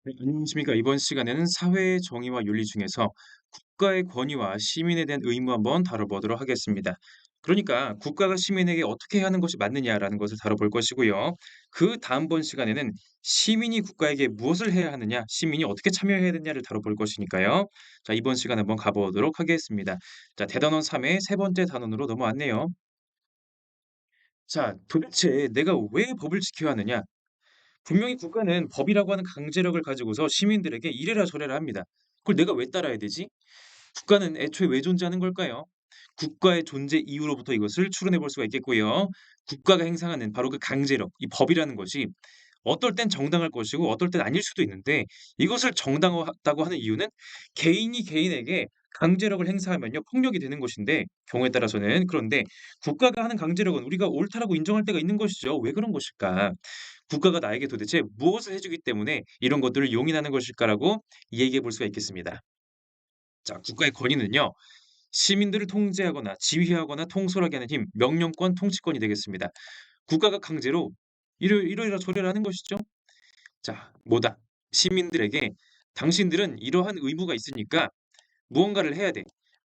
네, 안녕하십니까. 이번 시간에는 사회의 정의와 윤리 중에서 국가의 권위와 시민에 대한 의무 한번 다뤄보도록 하겠습니다. 그러니까 국가가 시민에게 어떻게 해야 하는 것이 맞느냐라는 것을 다뤄볼 것이고요. 그 다음번 시간에는 시민이 국가에게 무엇을 해야 하느냐, 시민이 어떻게 참여해야 되느냐를 다뤄볼 것이니까요. 자, 이번 시간 한번 가보도록 하겠습니다. 자, 대단원 3의 세 번째 단원으로 넘어왔네요. 자, 도대체 내가 왜 법을 지켜야 하느냐? 분명히 국가는 법이라고 하는 강제력을 가지고서 시민들에게 이래라 저래라 합니다. 그걸 내가 왜 따라야 되지? 국가는 애초에 왜 존재하는 걸까요? 국가의 존재 이유로부터 이것을 추론해 볼 수가 있겠고요. 국가가 행사하는 바로 그 강제력, 이 법이라는 것이 어떨 땐 정당할 것이고 어떨 땐 아닐 수도 있는데 이것을 정당하다고 하는 이유는 개인이 개인에게 강제력을 행사하면요 폭력이 되는 것인데 경우에 따라서는 그런데 국가가 하는 강제력은 우리가 옳다라고 인정할 때가 있는 것이죠. 왜 그런 것일까? 국가가 나에게 도대체 무엇을 해주기 때문에 이런 것들을 용인하는 것일까라고 얘기해 볼 수가 있겠습니다. 자, 국가의 권위는요. 시민들을 통제하거나 지휘하거나 통솔하게 하는 힘, 명령권, 통치권이 되겠습니다. 국가가 강제로 이러이러 저러이러 하는 것이죠. 자, 뭐다? 시민들에게 당신들은 이러한 의무가 있으니까 무언가를 해야 돼.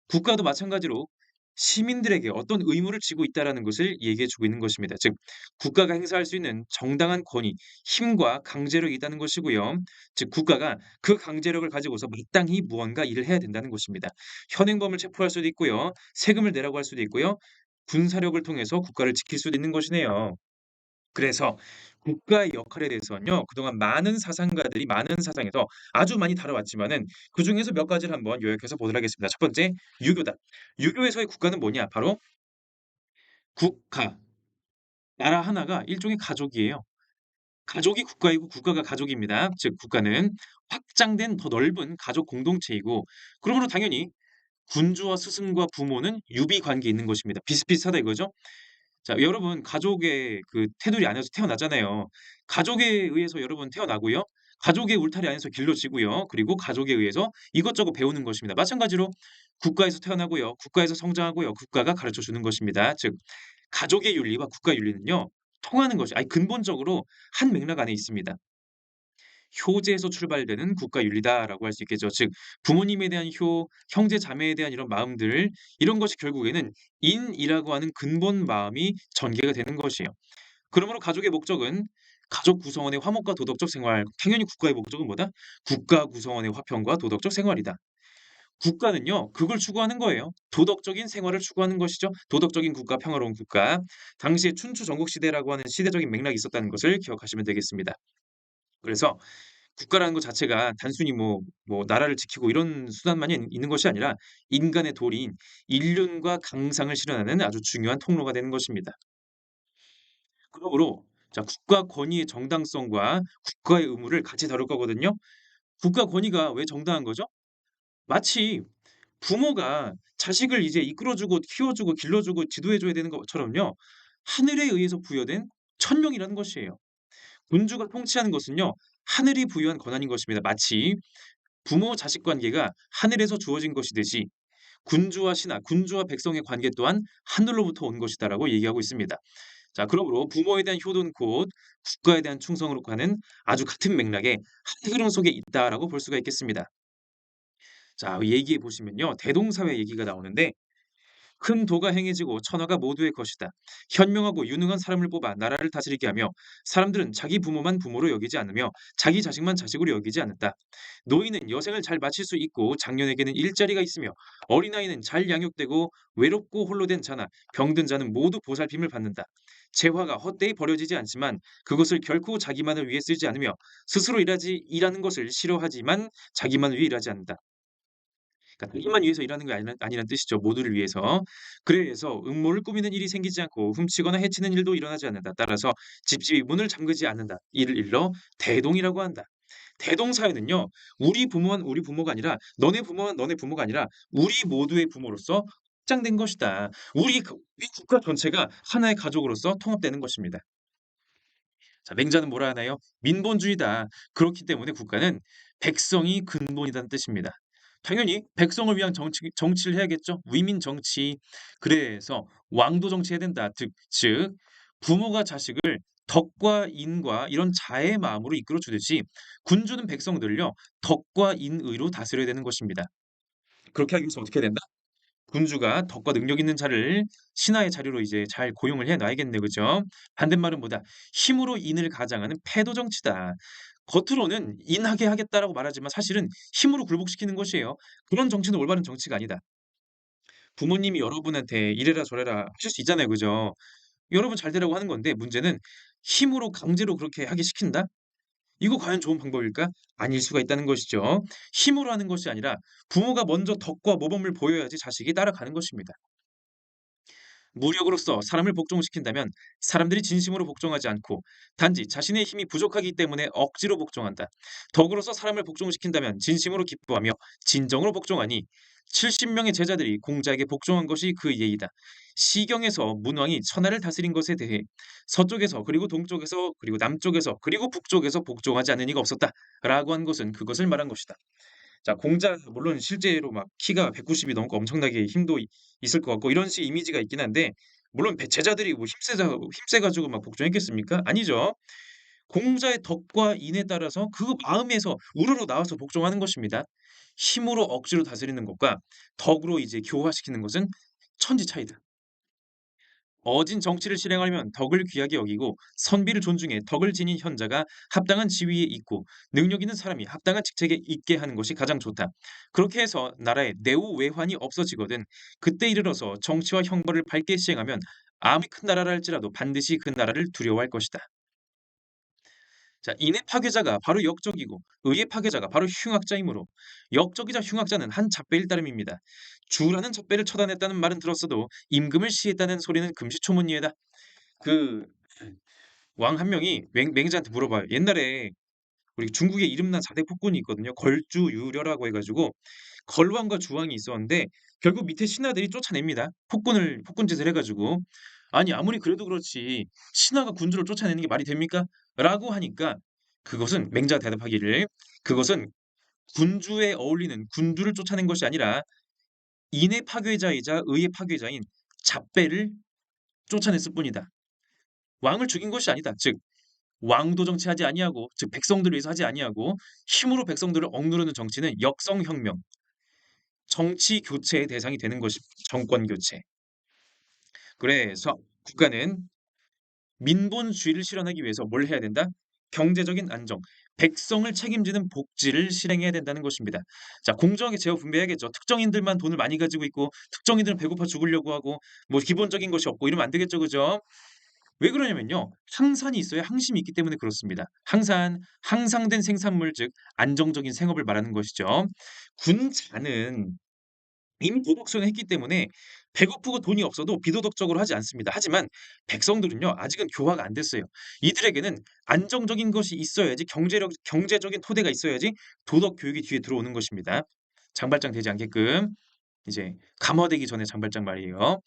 국가도 마찬가지로 시민들에게 어떤 의무를 지고 있다라는 것을 얘기해 주고 있는 것입니다. 즉, 국가가 행사할 수 있는 정당한 권위, 힘과 강제력이 있다는 것이고요. 즉, 국가가 그 강제력을 가지고서 마땅히 무언가 일을 해야 된다는 것입니다. 현행범을 체포할 수도 있고요. 세금을 내라고 할 수도 있고요. 군사력을 통해서 국가를 지킬 수도 있는 것이네요. 그래서 국가의 역할에 대해서는요. 그동안 많은 사상가들이 많은 사상에서 아주 많이 다뤄왔지만은 그중에서 몇 가지를 한번 요약해서 보도록 하겠습니다. 첫 번째, 유교다. 유교에서의 국가는 뭐냐? 바로 국가, 나라 하나가 일종의 가족이에요. 가족이 국가이고 국가가 가족입니다. 즉 국가는 확장된 더 넓은 가족 공동체이고 그러므로 당연히 군주와 스승과 부모는 유비 관계에 있는 것입니다. 비슷비슷하다 이거죠? 자, 여러분 가족의 그 테두리 안에서 태어나잖아요. 가족에 의해서 여러분 태어나고요. 가족의 울타리 안에서 길러지고요. 그리고 가족에 의해서 이것저것 배우는 것입니다. 마찬가지로 국가에서 태어나고요. 국가에서 성장하고요. 국가가 가르쳐 주는 것입니다. 즉 가족의 윤리와 국가 윤리는요. 통하는 것이 아니 근본적으로 한 맥락 안에 있습니다. 효제에서 출발되는 국가 윤리다라고 할 수 있겠죠. 즉 부모님에 대한 효, 형제 자매에 대한 이런 마음들 이런 것이 결국에는 인이라고 하는 근본 마음이 전개가 되는 것이에요. 그러므로 가족의 목적은 가족 구성원의 화목과 도덕적 생활, 당연히 국가의 목적은 뭐다? 국가 구성원의 화평과 도덕적 생활이다. 국가는요, 그걸 추구하는 거예요. 도덕적인 생활을 추구하는 것이죠. 도덕적인 국가, 평화로운 국가. 당시에 춘추 전국 시대라고 하는 시대적인 맥락이 있었다는 것을 기억하시면 되겠습니다. 그래서 국가라는 것 자체가 단순히 나라를 지키고 이런 수단만이 있는 것이 아니라 인간의 도리인 인륜과 강상을 실현하는 아주 중요한 통로가 되는 것입니다. 그러므로 자 국가 권위의 정당성과 국가의 의무를 같이 다룰 거거든요. 국가 권위가 왜 정당한 거죠? 마치 부모가 자식을 이제 이끌어 주고 키워 주고 길러 주고 지도해 줘야 되는 것처럼요. 하늘에 의해서 부여된 천명이라는 것이에요. 군주가 통치하는 것은요. 하늘이 부여한 권한인 것입니다. 마치 부모 자식 관계가 하늘에서 주어진 것이듯이 군주와 신하, 군주와 백성의 관계 또한 하늘로부터 온 것이다라고 얘기하고 있습니다. 자, 그러므로 부모에 대한 효도는 곧 국가에 대한 충성으로 가는 아주 같은 맥락의 한 흐름 속에 있다라고 볼 수가 있겠습니다. 자, 얘기해 보시면요. 대동사회 얘기가 나오는데 큰 도가 행해지고 천하가 모두의 것이다. 현명하고 유능한 사람을 뽑아 나라를 다스리게 하며 사람들은 자기 부모만 부모로 여기지 않으며 자기 자식만 자식으로 여기지 않는다. 노인은 여생을 잘 마칠 수 있고 장년에게는 일자리가 있으며 어린아이는 잘 양육되고 외롭고 홀로 된 자나 병든 자는 모두 보살핌을 받는다. 재화가 헛되이 버려지지 않지만 그것을 결코 자기만을 위해 쓰지 않으며 스스로 일하는 것을 싫어하지만 자기만을 위해 일하지 않는다. 그러니까 자기만 위해서 일하는 게 아니란 뜻이죠. 모두를 위해서. 그래서 음모를 꾸미는 일이 생기지 않고 훔치거나 해치는 일도 일어나지 않는다. 따라서 집집이 문을 잠그지 않는다. 이를 일러 대동이라고 한다. 대동사회는요. 우리 부모만 우리 부모가 아니라 너네 부모만 너네 부모가 아니라 우리 모두의 부모로서 확장된 것이다. 우리 국가 전체가 하나의 가족으로서 통합되는 것입니다. 자, 맹자는 뭐라 하나요? 민본주의다. 그렇기 때문에 국가는 백성이 근본이라는 뜻입니다. 당연히 백성을 위한 정치를 해야겠죠. 위민 정치. 그래서 왕도 정치해야 된다. 즉 부모가 자식을 덕과 인과 이런 자의 마음으로 이끌어 주듯이 군주는 백성들을요 덕과 인의로 다스려야 되는 것입니다. 그렇게 하기 위해서 어떻게 해야 된다? 군주가 덕과 능력 있는 자를 신하의 자리로 이제 잘 고용을 해 놔야겠네, 그죠? 반대말은 뭐다? 힘으로 인을 가장하는 패도 정치다. 겉으로는 인하게 하겠다라고 말하지만 사실은 힘으로 굴복시키는 것이에요. 그런 정치는 올바른 정치가 아니다. 부모님이 여러분한테 이래라 저래라 하실 수 있잖아요, 그죠? 여러분 잘 되라고 하는 건데 문제는 힘으로 강제로 그렇게 하게 시킨다? 이거 과연 좋은 방법일까? 아닐 수가 있다는 것이죠. 힘으로 하는 것이 아니라 부모가 먼저 덕과 모범을 보여야지 자식이 따라가는 것입니다. 무력으로서 사람을 복종시킨다면 사람들이 진심으로 복종하지 않고 단지 자신의 힘이 부족하기 때문에 억지로 복종한다. 덕으로서 사람을 복종시킨다면 진심으로 기뻐하며 진정으로 복종하니 70명의 제자들이 공자에게 복종한 것이 그 예이다. 시경에서 문왕이 천하를 다스린 것에 대해 서쪽에서 그리고 동쪽에서 그리고 남쪽에서 그리고 북쪽에서 복종하지 않는 이가 없었다. 라고 한 것은 그것을 말한 것이다. 자 공자 물론 실제로 막 키가 190이 넘고 엄청나게 힘도 있을 것 같고 이런 식의 이미지가 있긴 한데 물론 제자들이 뭐 힘세 가지고 막 복종했겠습니까? 아니죠. 공자의 덕과 인에 따라서 그 마음에서 우러러 나와서 복종하는 것입니다. 힘으로 억지로 다스리는 것과 덕으로 이제 교화시키는 것은 천지 차이다. 어진 정치를 실행하려면 덕을 귀하게 여기고 선비를 존중해 덕을 지닌 현자가 합당한 지위에 있고 능력 있는 사람이 합당한 직책에 있게 하는 것이 가장 좋다. 그렇게 해서 나라에 내후 외환이 없어지거든 그때 이르러서 정치와 형벌을 밝게 시행하면 아무리 큰 나라라 할지라도 반드시 그 나라를 두려워할 것이다. 자, 인의 파괴자가 바로 역적이고 의의 파괴자가 바로 흉악자이므로 역적이자 흉악자는 한 잡배일 따름입니다. 주라는 잡배를 처단했다는 말은 들었어도 임금을 시했다는 소리는 금시초문이에다. 그 왕 한 명이 맹자한테 물어봐요. 옛날에 우리 중국에 이름난 4대 폭군이 있거든요. 걸주유려라고 해 가지고 걸왕과 주왕이 있었는데 결국 밑에 신하들이 쫓아냅니다. 폭군짓을 해 가지고. 아니 아무리 그래도 그렇지 신하가 군주를 쫓아내는 게 말이 됩니까? 라고 하니까 그것은 맹자가 대답하기를 그것은 군주에 어울리는 군주를 쫓아낸 것이 아니라 인의 파괴자이자 의의 파괴자인 잡배를 쫓아냈을 뿐이다. 왕을 죽인 것이 아니다. 즉 왕도 정치하지 아니하고 즉 백성들을 위해서 하지 아니하고 힘으로 백성들을 억누르는 정치는 역성혁명, 정치 교체의 대상이 되는 것입니다. 정권 교체. 그래서 국가는 민본주의를 실현하기 위해서 뭘 해야 된다? 경제적인 안정, 백성을 책임지는 복지를 실행해야 된다는 것입니다. 자, 공정하게 재원 분배해야겠죠. 특정인들만 돈을 많이 가지고 있고 특정인들은 배고파 죽으려고 하고 뭐 기본적인 것이 없고 이러면 안 되겠죠, 그죠? 왜 그러냐면요. 항산이 있어야 항심이 있기 때문에 그렇습니다. 항산, 항상된 생산물 즉 안정적인 생업을 말하는 것이죠. 군자는 이미 도덕성을 했기 때문에 배고프고 돈이 없어도 비도덕적으로 하지 않습니다. 하지만 백성들은요. 아직은 교화가 안 됐어요. 이들에게는 안정적인 것이 있어야지 경제적인 토대가 있어야지 도덕 교육이 뒤에 들어오는 것입니다. 장발장 되지 않게끔 이제 감화되기 전에 장발장 말이에요.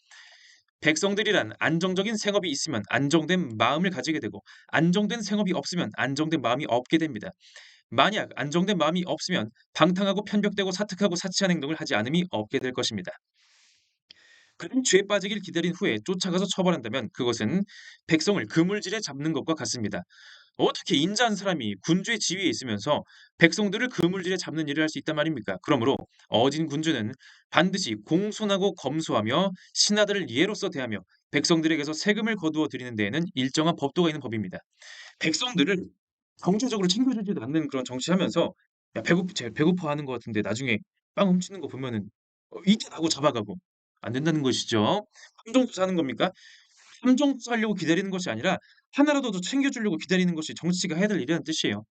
백성들이란 안정적인 생업이 있으면 안정된 마음을 가지게 되고 안정된 생업이 없으면 안정된 마음이 없게 됩니다. 만약 안정된 마음이 없으면 방탕하고 편벽되고 사특하고 사치한 행동을 하지 않음이 없게 될 것입니다. 그럼 죄에 빠지길 기다린 후에 쫓아가서 처벌한다면 그것은 백성을 그물질에 잡는 것과 같습니다. 어떻게 인자한 사람이 군주의 지위에 있으면서 백성들을 그물질에 잡는 일을 할 수 있단 말입니까? 그러므로 어진 군주는 반드시 공손하고 검소하며 신하들을 예로서 대하며 백성들에게서 세금을 거두어 들이는 데에는 일정한 법도가 있는 법입니다. 백성들을 경제적으로 챙겨주지도 않는 그런 정치하면서 야 배고파하는 것 같은데 나중에 빵 훔치는 거 보면은 이때라고 잡아가고 안 된다는 것이죠. 함정투사하는 겁니까? 함정투사하려고 기다리는 것이 아니라 하나라도 더 챙겨주려고 기다리는 것이 정치가 해야 될 일이라는 뜻이에요.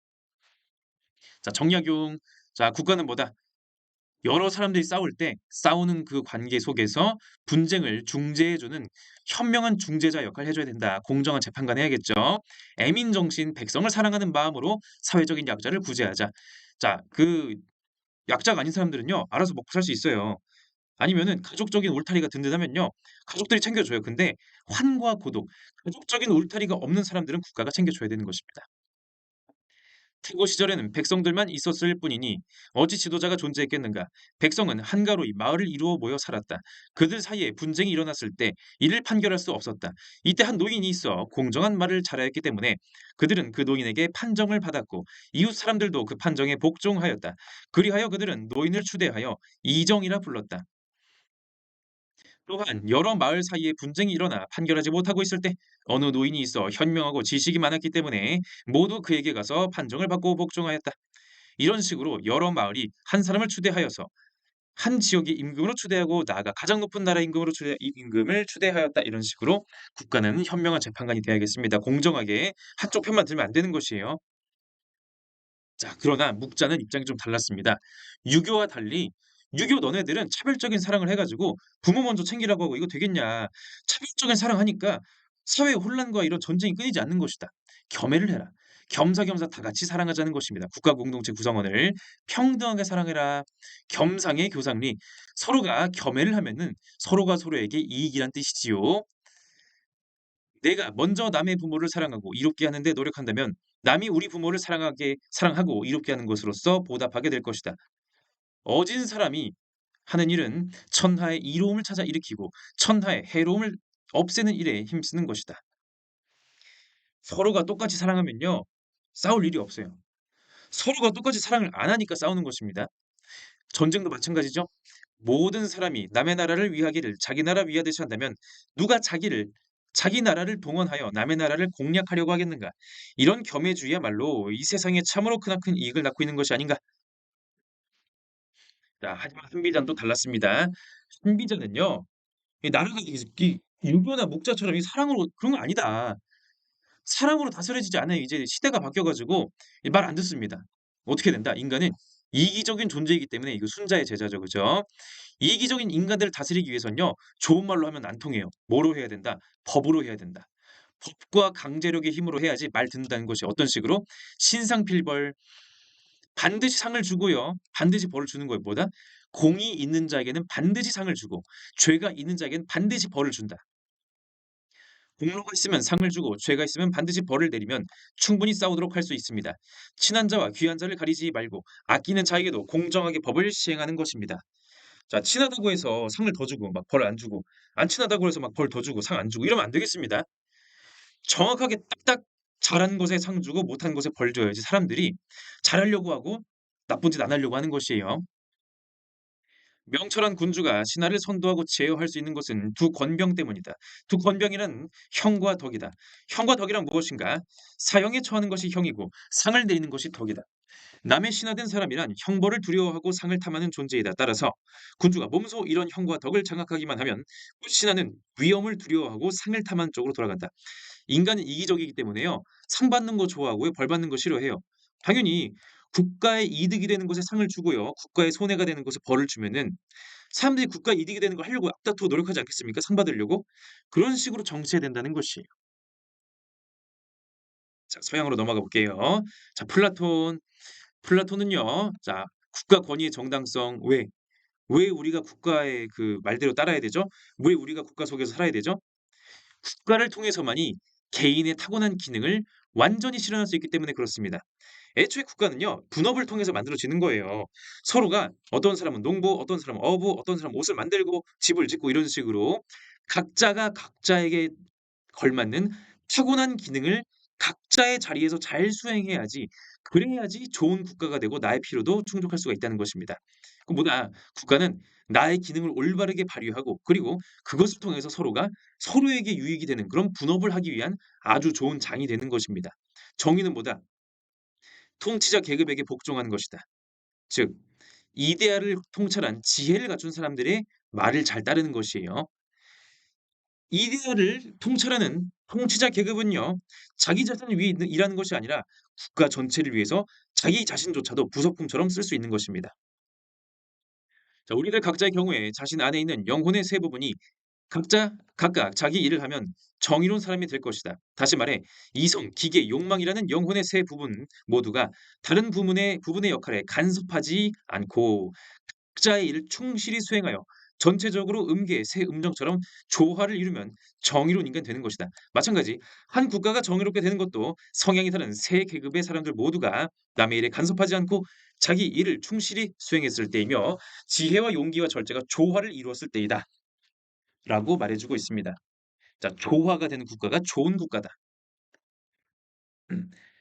자 정약용. 자 국가는 뭐다? 여러 사람들이 싸울 때 싸우는 그 관계 속에서 분쟁을 중재해 주는 현명한 중재자 역할을 해 줘야 된다. 공정한 재판관 해야겠죠. 애민 정신, 백성을 사랑하는 마음으로 사회적인 약자를 구제하자. 자, 그 약자가 아닌 사람들은요. 알아서 먹고 살 수 있어요. 아니면은 가족적인 울타리가 든든하면요. 가족들이 챙겨 줘요. 근데 환과 고독, 가족적인 울타리가 없는 사람들은 국가가 챙겨 줘야 되는 것입니다. 태고 시절에는 백성들만 있었을 뿐이니 어찌 지도자가 존재했겠는가. 백성은 한가로이 마을을 이루어 모여 살았다. 그들 사이에 분쟁이 일어났을 때 이를 판결할 수 없었다. 이때 한 노인이 있어 공정한 말을 잘하였기 때문에 그들은 그 노인에게 판정을 받았고 이웃 사람들도 그 판정에 복종하였다. 그리하여 그들은 노인을 추대하여 이정이라 불렀다. 또한 여러 마을 사이에 분쟁이 일어나 판결하지 못하고 있을 때 어느 노인이 있어 현명하고 지식이 많았기 때문에 모두 그에게 가서 판정을 받고 복종하였다. 이런 식으로 여러 마을이 한 사람을 추대하여서 한 지역의 임금으로 추대하고 나아가 가장 높은 나라 임금으로 임금을 추대하였다. 이런 식으로 국가는 현명한 재판관이 돼야겠습니다. 공정하게 한쪽 편만 들면 안 되는 것이에요. 자, 그러나 묵자는 입장이 좀 달랐습니다. 유교와 달리 유교 너네들은 차별적인 사랑을 해가지고 부모 먼저 챙기라고 하고 이거 되겠냐. 차별적인 사랑하니까 사회 혼란과 이런 전쟁이 끊이지 않는 것이다. 겸해를 해라. 겸사겸사 다 같이 사랑하자는 것입니다. 국가 공동체 구성원을 평등하게 사랑해라. 겸상의 교상리. 서로가 겸해를 하면은 서로가 서로에게 이익이란 뜻이지요. 내가 먼저 남의 부모를 사랑하고 이롭게 하는데 노력한다면 남이 우리 부모를 사랑하고 이롭게 하는 것으로서 보답하게 될 것이다. 어진 사람이 하는 일은 천하의 이로움을 찾아 일으키고 천하의 해로움을 없애는 일에 힘쓰는 것이다. 서로가 똑같이 사랑하면요. 싸울 일이 없어요. 서로가 똑같이 사랑을 안 하니까 싸우는 것입니다. 전쟁도 마찬가지죠. 모든 사람이 남의 나라를 위하기를 자기 나라 위하듯이 한다면 누가 자기 나라를 동원하여 남의 나라를 공략하려고 하겠는가? 이런 겸해주의야말로 이 세상에 참으로 크나큰 이익을 낳고 있는 것이 아닌가? 자, 하지만 한비전또 달랐습니다. 한비전은요, 이 나라가 유교나 목자처럼 이 사랑으로 그런 거 아니다. 사랑으로 다스려지지 않아요. 이제 시대가 바뀌어가지고 말 안 듣습니다. 어떻게 된다? 인간은 이기적인 존재이기 때문에 이거 순자의 제자죠, 그죠? 이기적인 인간들을 다스리기 위해선요, 좋은 말로 하면 안 통해요. 뭐로 해야 된다? 법으로 해야 된다. 법과 강제력의 힘으로 해야지 말 듣는다는 것이 어떤 식으로? 신상필벌, 반드시 상을 주고요. 반드시 벌을 주는 거예요. 뭐다? 공이 있는 자에게는 반드시 상을 주고, 죄가 있는 자에게는 반드시 벌을 준다. 공로가 있으면 상을 주고, 죄가 있으면 반드시 벌을 내리면 충분히 싸우도록 할 수 있습니다. 친한 자와 귀한 자를 가리지 말고, 아끼는 자에게도 공정하게 법을 시행하는 것입니다. 자, 친하다고 해서 상을 더 주고 막 벌 안 주고 안 친하다고 해서 막 벌 더 주고 상 안 주고 이러면 안 되겠습니다. 정확하게 딱딱 잘한 것에 상 주고 못한 것에 벌 줘야지 사람들이 잘하려고 하고 나쁜 짓 안 하려고 하는 것이에요. 명철한 군주가 신하를 선도하고 제어할 수 있는 것은 두 권병 때문이다. 두 권병이란 형과 덕이다. 형과 덕이란 무엇인가? 사형에 처하는 것이 형이고 상을 내리는 것이 덕이다. 남의 신하된 사람이란 형벌을 두려워하고 상을 탐하는 존재이다. 따라서 군주가 몸소 이런 형과 덕을 장악하기만 하면 신하는 위험을 두려워하고 상을 탐하는 쪽으로 돌아간다. 인간은 이기적이기 때문에요. 상 받는 거 좋아하고요. 벌 받는 거 싫어해요. 당연히 국가의 이득이 되는 것에 상을 주고요. 국가의 손해가 되는 것에 벌을 주면은 사람들이 국가 이득이 되는 걸 하려고 앞다투어 노력하지 않겠습니까? 상 받으려고. 그런 식으로 정치해야 된다는 것이에요. 자, 서양으로 넘어가 볼게요. 자, 플라톤. 플라톤은요. 자, 국가 권위의 정당성 왜 우리가 국가의 그 말대로 따라야 되죠? 왜 우리가 국가 속에서 살아야 되죠? 국가를 통해서만이 개인의 타고난 기능을 완전히 실현할 수 있기 때문에 그렇습니다. 애초에 국가는요, 분업을 통해서 만들어지는 거예요. 서로가 어떤 사람은 농부, 어떤 사람은 어부, 어떤 사람은 옷을 만들고 집을 짓고 이런 식으로 각자가 각자에게 걸맞는 타고난 기능을 각자의 자리에서 잘 수행해야지 그래야지 좋은 국가가 되고 나의 필요도 충족할 수가 있다는 것입니다. 그 뭐다 국가는 나의 기능을 올바르게 발휘하고 그리고 그것을 통해서 서로가 서로에게 유익이 되는 그런 분업을 하기 위한 아주 좋은 장이 되는 것입니다. 정의는 뭐다? 통치자 계급에게 복종하는 것이다. 즉 이데아를 통찰한 지혜를 갖춘 사람들의 말을 잘 따르는 것이에요. 이데아를 통찰하는 통치자 계급은요. 자기 자신을 위해 일하는 것이 아니라 국가 전체를 위해서 자기 자신조차도 부속품처럼 쓸 수 있는 것입니다. 자, 우리들 각자의 경우에 자신 안에 있는 영혼의 세 부분이 각각 자기 일을 하면 정의로운 사람이 될 것이다. 다시 말해 이성, 기계, 욕망이라는 영혼의 세 부분 모두가 다른 부분의 역할에 간섭하지 않고 각자의 일을 충실히 수행하여 전체적으로 음계, 세 음정처럼 조화를 이루면 정의로운 인간이 되는 것이다. 마찬가지 한 국가가 정의롭게 되는 것도 성향이 다른 세 계급의 사람들 모두가 남의 일에 간섭하지 않고 자기 일을 충실히 수행했을 때이며 지혜와 용기와 절제가 조화를 이루었을 때이다. 라고 말해주고 있습니다. 자, 조화가 되는 국가가 좋은 국가다.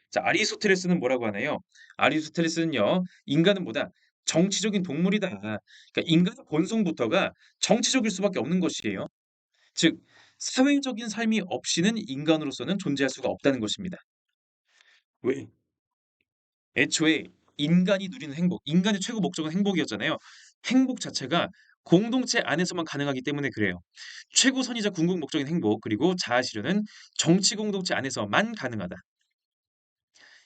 자, 아리스토텔레스는 뭐라고 하나요? 아리스토텔레스는요, 인간은 뭐다? 정치적인 동물이다. 그러니까 인간의 본성부터가 정치적일 수밖에 없는 것이에요. 즉, 사회적인 삶이 없이는 인간으로서는 존재할 수가 없다는 것입니다. 왜? 애초에 인간이 누리는 행복, 인간의 최고 목적은 행복이었잖아요. 행복 자체가 공동체 안에서만 가능하기 때문에 그래요. 최고선이자 궁극 목적인 행복, 그리고 자아 실현은 정치 공동체 안에서만 가능하다.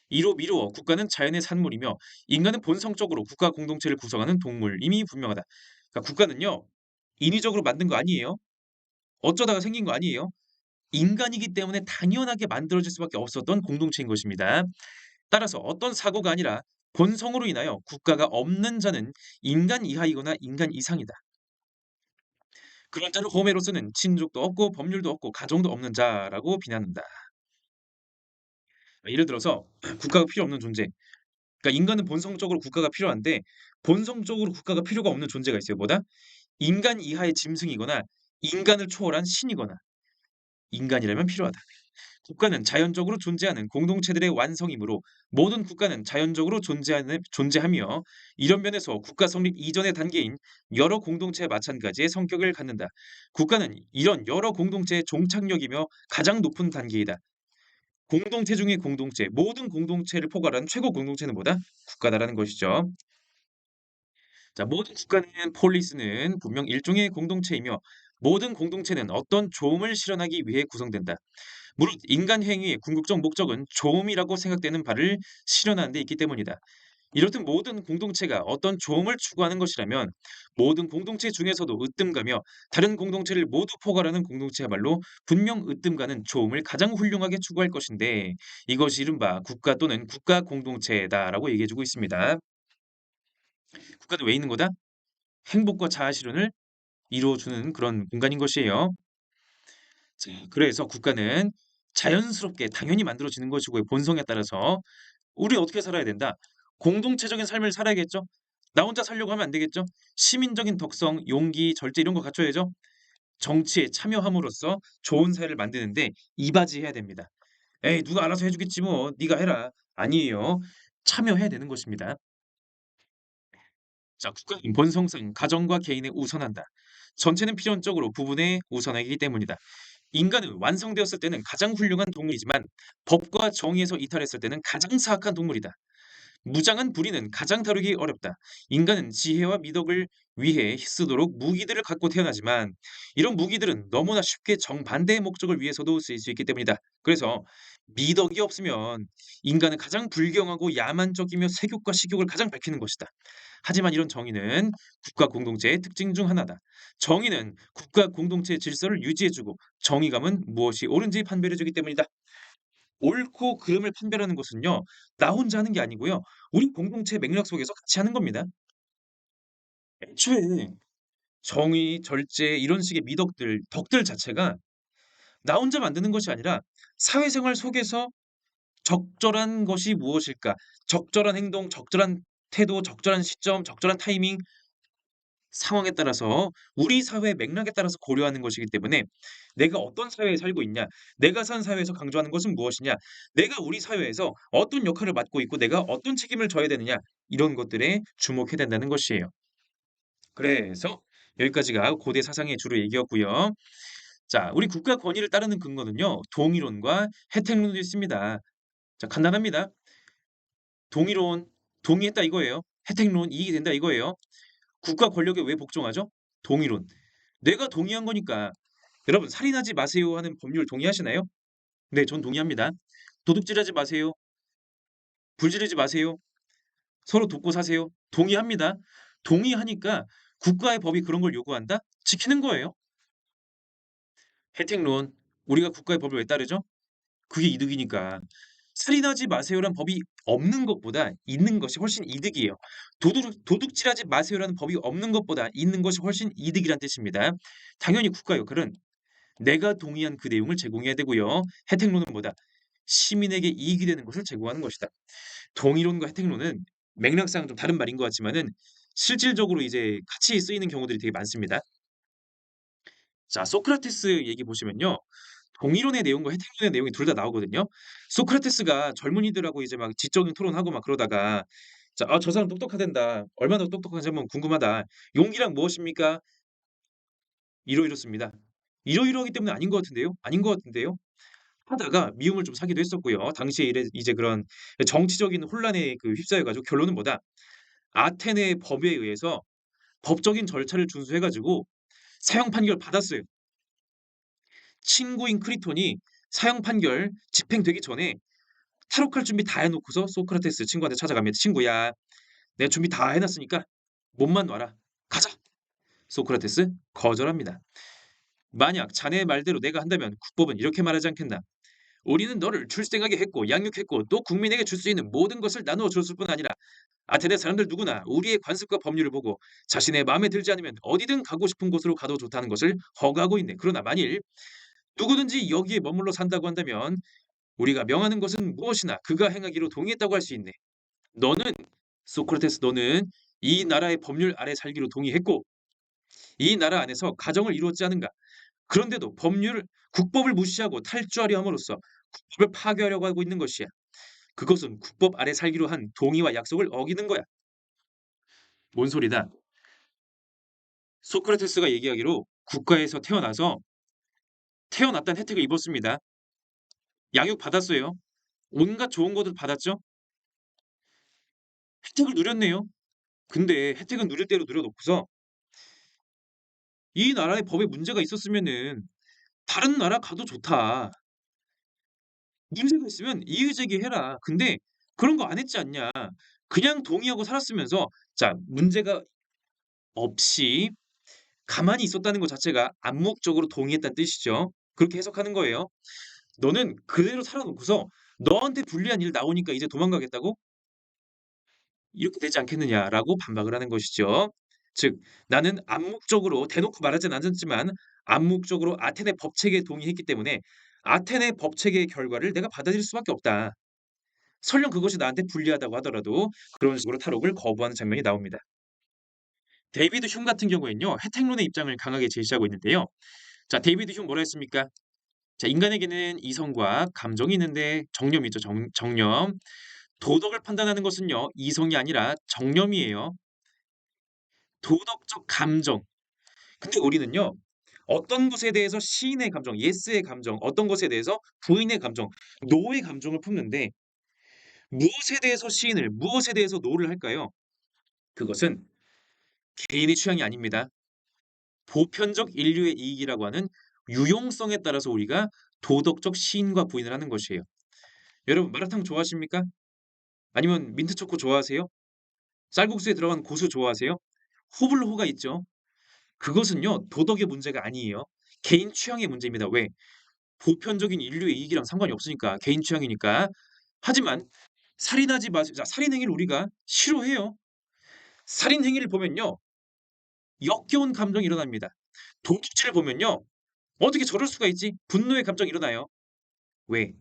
이로 미루어 국가는 자연의 산물이며 인간은 본성적으로 국가 공동체를 구성하는 동물, 이미 분명하다. 그러니까 국가는요, 인위적으로 만든 거 아니에요. 어쩌다가 생긴 거 아니에요. 인간이기 때문에 당연하게 만들어질 수밖에 없었던 공동체인 것입니다. 따라서 어떤 사고가 아니라 본성으로 인하여 국가가 없는 자는 인간 이하이거나 인간 이상이다. 그런 자를 호메로스는 친족도 없고 법률도 없고 가정도 없는 자라고 비난한다. 예를 들어서 국가가 필요 없는 존재. 그러니까 인간은 본성적으로 국가가 필요한데 본성적으로 국가가 필요가 없는 존재가 있어요. 뭐다? 인간 이하의 짐승이거나 인간을 초월한 신이거나 인간이라면 필요하다. 국가는 자연적으로 존재하는 공동체들의 완성이므로 모든 국가는 자연적으로 존재하며 이런 면에서 국가 성립 이전의 단계인 여러 공동체와 마찬가지의 성격을 갖는다. 국가는 이런 여러 공동체의 종착역이며 가장 높은 단계이다. 공동체 중의 공동체, 모든 공동체를 포괄하는 최고 공동체는 뭐다? 국가다라는 것이죠. 자, 모든 국가는 폴리스는 분명 일종의 공동체이며 모든 공동체는 어떤 조음을 실현하기 위해 구성된다. 무릇 인간 행위의 궁극적 목적은 조음이라고 생각되는 바를 실현하는 데 있기 때문이다. 이렇듯 모든 공동체가 어떤 조음을 추구하는 것이라면 모든 공동체 중에서도 으뜸가며 다른 공동체를 모두 포괄하는 공동체야말로 분명 으뜸가는 조음을 가장 훌륭하게 추구할 것인데 이것이 이른바 국가 또는 국가 공동체다라고 얘기해주고 있습니다. 국가는 왜 있는 거다? 행복과 자아 실현을 이루어주는 그런 공간인 것이에요. 자, 그래서 국가는 자연스럽게 당연히 만들어지는 것이고 본성에 따라서 우리 어떻게 살아야 된다? 공동체적인 삶을 살아야겠죠? 나 혼자 살려고 하면 안 되겠죠? 시민적인 덕성, 용기, 절제 이런 거 갖춰야죠. 정치에 참여함으로써 좋은 사회를 만드는데 이바지해야 됩니다. 에이, 누가 알아서 해주겠지 뭐. 네가 해라. 아니에요. 참여해야 되는 것입니다. 자, 국가는 본성상 가정과 개인에 우선한다. 전체는 필연적으로 부분에 우선하기 때문이다. 인간은 완성되었을 때는 가장 훌륭한 동물이지만 법과 정의에서 이탈했을 때는 가장 사악한 동물이다. 무장한 불의는 가장 다루기 어렵다. 인간은 지혜와 미덕을 위해 쓰도록 무기들을 갖고 태어나지만 이런 무기들은 너무나 쉽게 정반대의 목적을 위해서도 쓰일 수 있기 때문이다. 그래서 미덕이 없으면 인간은 가장 불경하고 야만적이며 세욕과 식욕을 가장 밝히는 것이다. 하지만 이런 정의는 국가 공동체의 특징 중 하나다. 정의는 국가 공동체의 질서를 유지해주고 정의감은 무엇이 옳은지 판별해주기 때문이다. 옳고 그름을 판별하는 것은요, 나 혼자 하는 게 아니고요. 우리 공동체 맥락 속에서 같이 하는 겁니다. 애초에 정의, 절제 이런 식의 미덕들, 덕들 자체가 나 혼자 만드는 것이 아니라 사회생활 속에서 적절한 것이 무엇일까? 적절한 행동, 적절한 태도, 적절한 시점, 적절한 타이밍, 상황에 따라서 우리 사회 맥락에 따라서 고려하는 것이기 때문에 내가 어떤 사회에 살고 있냐, 내가 산 사회에서 강조하는 것은 무엇이냐, 내가 우리 사회에서 어떤 역할을 맡고 있고 내가 어떤 책임을 져야 되느냐 이런 것들에 주목해야 된다는 것이에요. 그래서 여기까지가 고대 사상의 주로 얘기였고요. 자, 우리 국가 권위를 따르는 근거는요. 동의론과 혜택론도 있습니다. 자, 간단합니다. 동의론, 동의했다 이거예요. 혜택론, 이익이 된다 이거예요. 국가 권력에 왜 복종하죠? 동의론. 내가 동의한 거니까. 여러분 살인하지 마세요 하는 법률 동의하시나요? 네, 전 동의합니다. 도둑질하지 마세요. 불 지르지 마세요. 서로 돕고 사세요. 동의합니다. 동의하니까 국가의 법이 그런 걸 요구한다? 지키는 거예요. 혜택론. 우리가 국가의 법을 왜 따르죠? 그게 이득이니까. "살인하지 마세요."라는 법이 없는 것보다 있는 것이 훨씬 이득이에요. "도둑질하지 마세요."라는 법이 없는 것보다 있는 것이 훨씬 이득이란 뜻입니다. 당연히 국가 역할은 내가 동의한 그 내용을 제공해야 되고요. 혜택론은 뭐다? 시민에게 이익이 되는 것을 제공하는 것이다. 동의론과 혜택론은 맥락상 좀 다른 말인 것 같지만은 실질적으로 이제 같이 쓰이는 경우들이 되게 많습니다. 자, 소크라테스 얘기 보시면요. 동의론의 내용과 혜택론의 내용이 둘 다 나오거든요. 소크라테스가 젊은이들하고 이제 막 지적인 토론하고 막 그러다가 자, "아 저 사람 똑똑하댄다. 얼마나 똑똑한지 한번 궁금하다. 용기란 무엇입니까?" 이러이렇습니다. 이러이러하기 때문에 아닌 것 같은데요? 아닌 것 같은데요? 하다가 미움을 좀 사기도 했었고요. 당시에 이제 그런 정치적인 혼란에 그 휩싸여 가지고 결론은 뭐다? 아테네 법에 의해서 법적인 절차를 준수해 가지고 사형 판결 받았어요. 친구인 크리톤이 사형 판결 집행되기 전에 탈옥할 준비 다 해 놓고서 소크라테스 친구한테 찾아갑니다. "친구야, 내가 준비 다 해 놨으니까 몸만 놔라. 가자." 소크라테스 거절합니다. "만약 자네의 말대로 내가 한다면 국법은 이렇게 말하지 않겠나. 우리는 너를 출생하게 했고 양육했고 또 국민에게 줄 수 있는 모든 것을 나누어 줬을 뿐 아니라 아테네 사람들 누구나 우리의 관습과 법률을 보고 자신의 마음에 들지 않으면 어디든 가고 싶은 곳으로 가도 좋다는 것을 허가하고 있네. 그러나 만일 누구든지 여기에 머물러 산다고 한다면 우리가 명하는 것은 무엇이나 그가 행하기로 동의했다고 할 수 있네. 너는 소크라테스 너는 이 나라의 법률 아래 살기로 동의했고 이 나라 안에서 가정을 이루었지 않은가? 그런데도 국법을 무시하고 탈주하려 함으로써 국법을 파괴하려고 하고 있는 것이야. 그것은 국법 아래 살기로 한 동의와 약속을 어기는 거야. 뭔 소리다? 소크라테스가 얘기하기로 국가에서 태어나서 태어났다는 혜택을 입었습니다. 양육 받았어요. 온갖 좋은 것들 받았죠? 혜택을 누렸네요. 근데 혜택은 누릴 대로 누려놓고서 이 나라의 법에 문제가 있었으면은 "다른 나라 가도 좋다. 문제가 있으면 이의 제기해라." 근데 그런 거 안 했지 않냐. 그냥 동의하고 살았으면서 자 문제가 없이 가만히 있었다는 것 자체가 암묵적으로 동의했다는 뜻이죠. 그렇게 해석하는 거예요. "너는 그대로 살아 놓고서 너한테 불리한 일 나오니까 이제 도망가겠다고? 이렇게 되지 않겠느냐."라고 반박을 하는 것이죠. 즉 "나는 암묵적으로 대놓고 말하진 않았지만 암묵적으로 아테네 법체계에 동의했기 때문에 아테네 법체계의 결과를 내가 받아들일 수밖에 없다." 설령 그것이 나한테 불리하다고 하더라도 그런 식으로 탈옥을 거부하는 장면이 나옵니다. 데이비드 흉 같은 경우에는요. 혜택론의 입장을 강하게 제시하고 있는데요. 자 데이비드 흉 뭐라 했습니까? 자 "인간에게는 이성과 감정이 있는데 정념이죠, 정념. 도덕을 판단하는 것은요 이성이 아니라 정념이에요. 도덕적 감정. 근데 우리는요. 어떤 것에 대해서 시인의 감정, 예스의 감정, 어떤 것에 대해서 부인의 감정, 노의 감정을 품는데 무엇에 대해서 시인을, 무엇에 대해서 노를 할까요? 그것은 개인의 취향이 아닙니다. 보편적 인류의 이익이라고 하는 유용성에 따라서 우리가 도덕적 시인과 부인을 하는 것이에요. 여러분 마라탕 좋아하십니까? 아니면 민트초코 좋아하세요? 쌀국수에 들어간 고수 좋아하세요? 호불호가 있죠. 그것은요 도덕의 문제가 아니에요. 개인 취향의 문제입니다. 왜? 보편적인 인류의 이익이랑 상관이 없으니까 개인 취향이니까. 하지만 살인하지 마세요. 자 살인 행위를 우리가 싫어해요. 살인 행위를 보면요. 역겨운 감정이 일어납니다. 도둑질을 보면요. '어떻게 저럴 수가 있지?' 분노의 감정이 일어나요. 왜?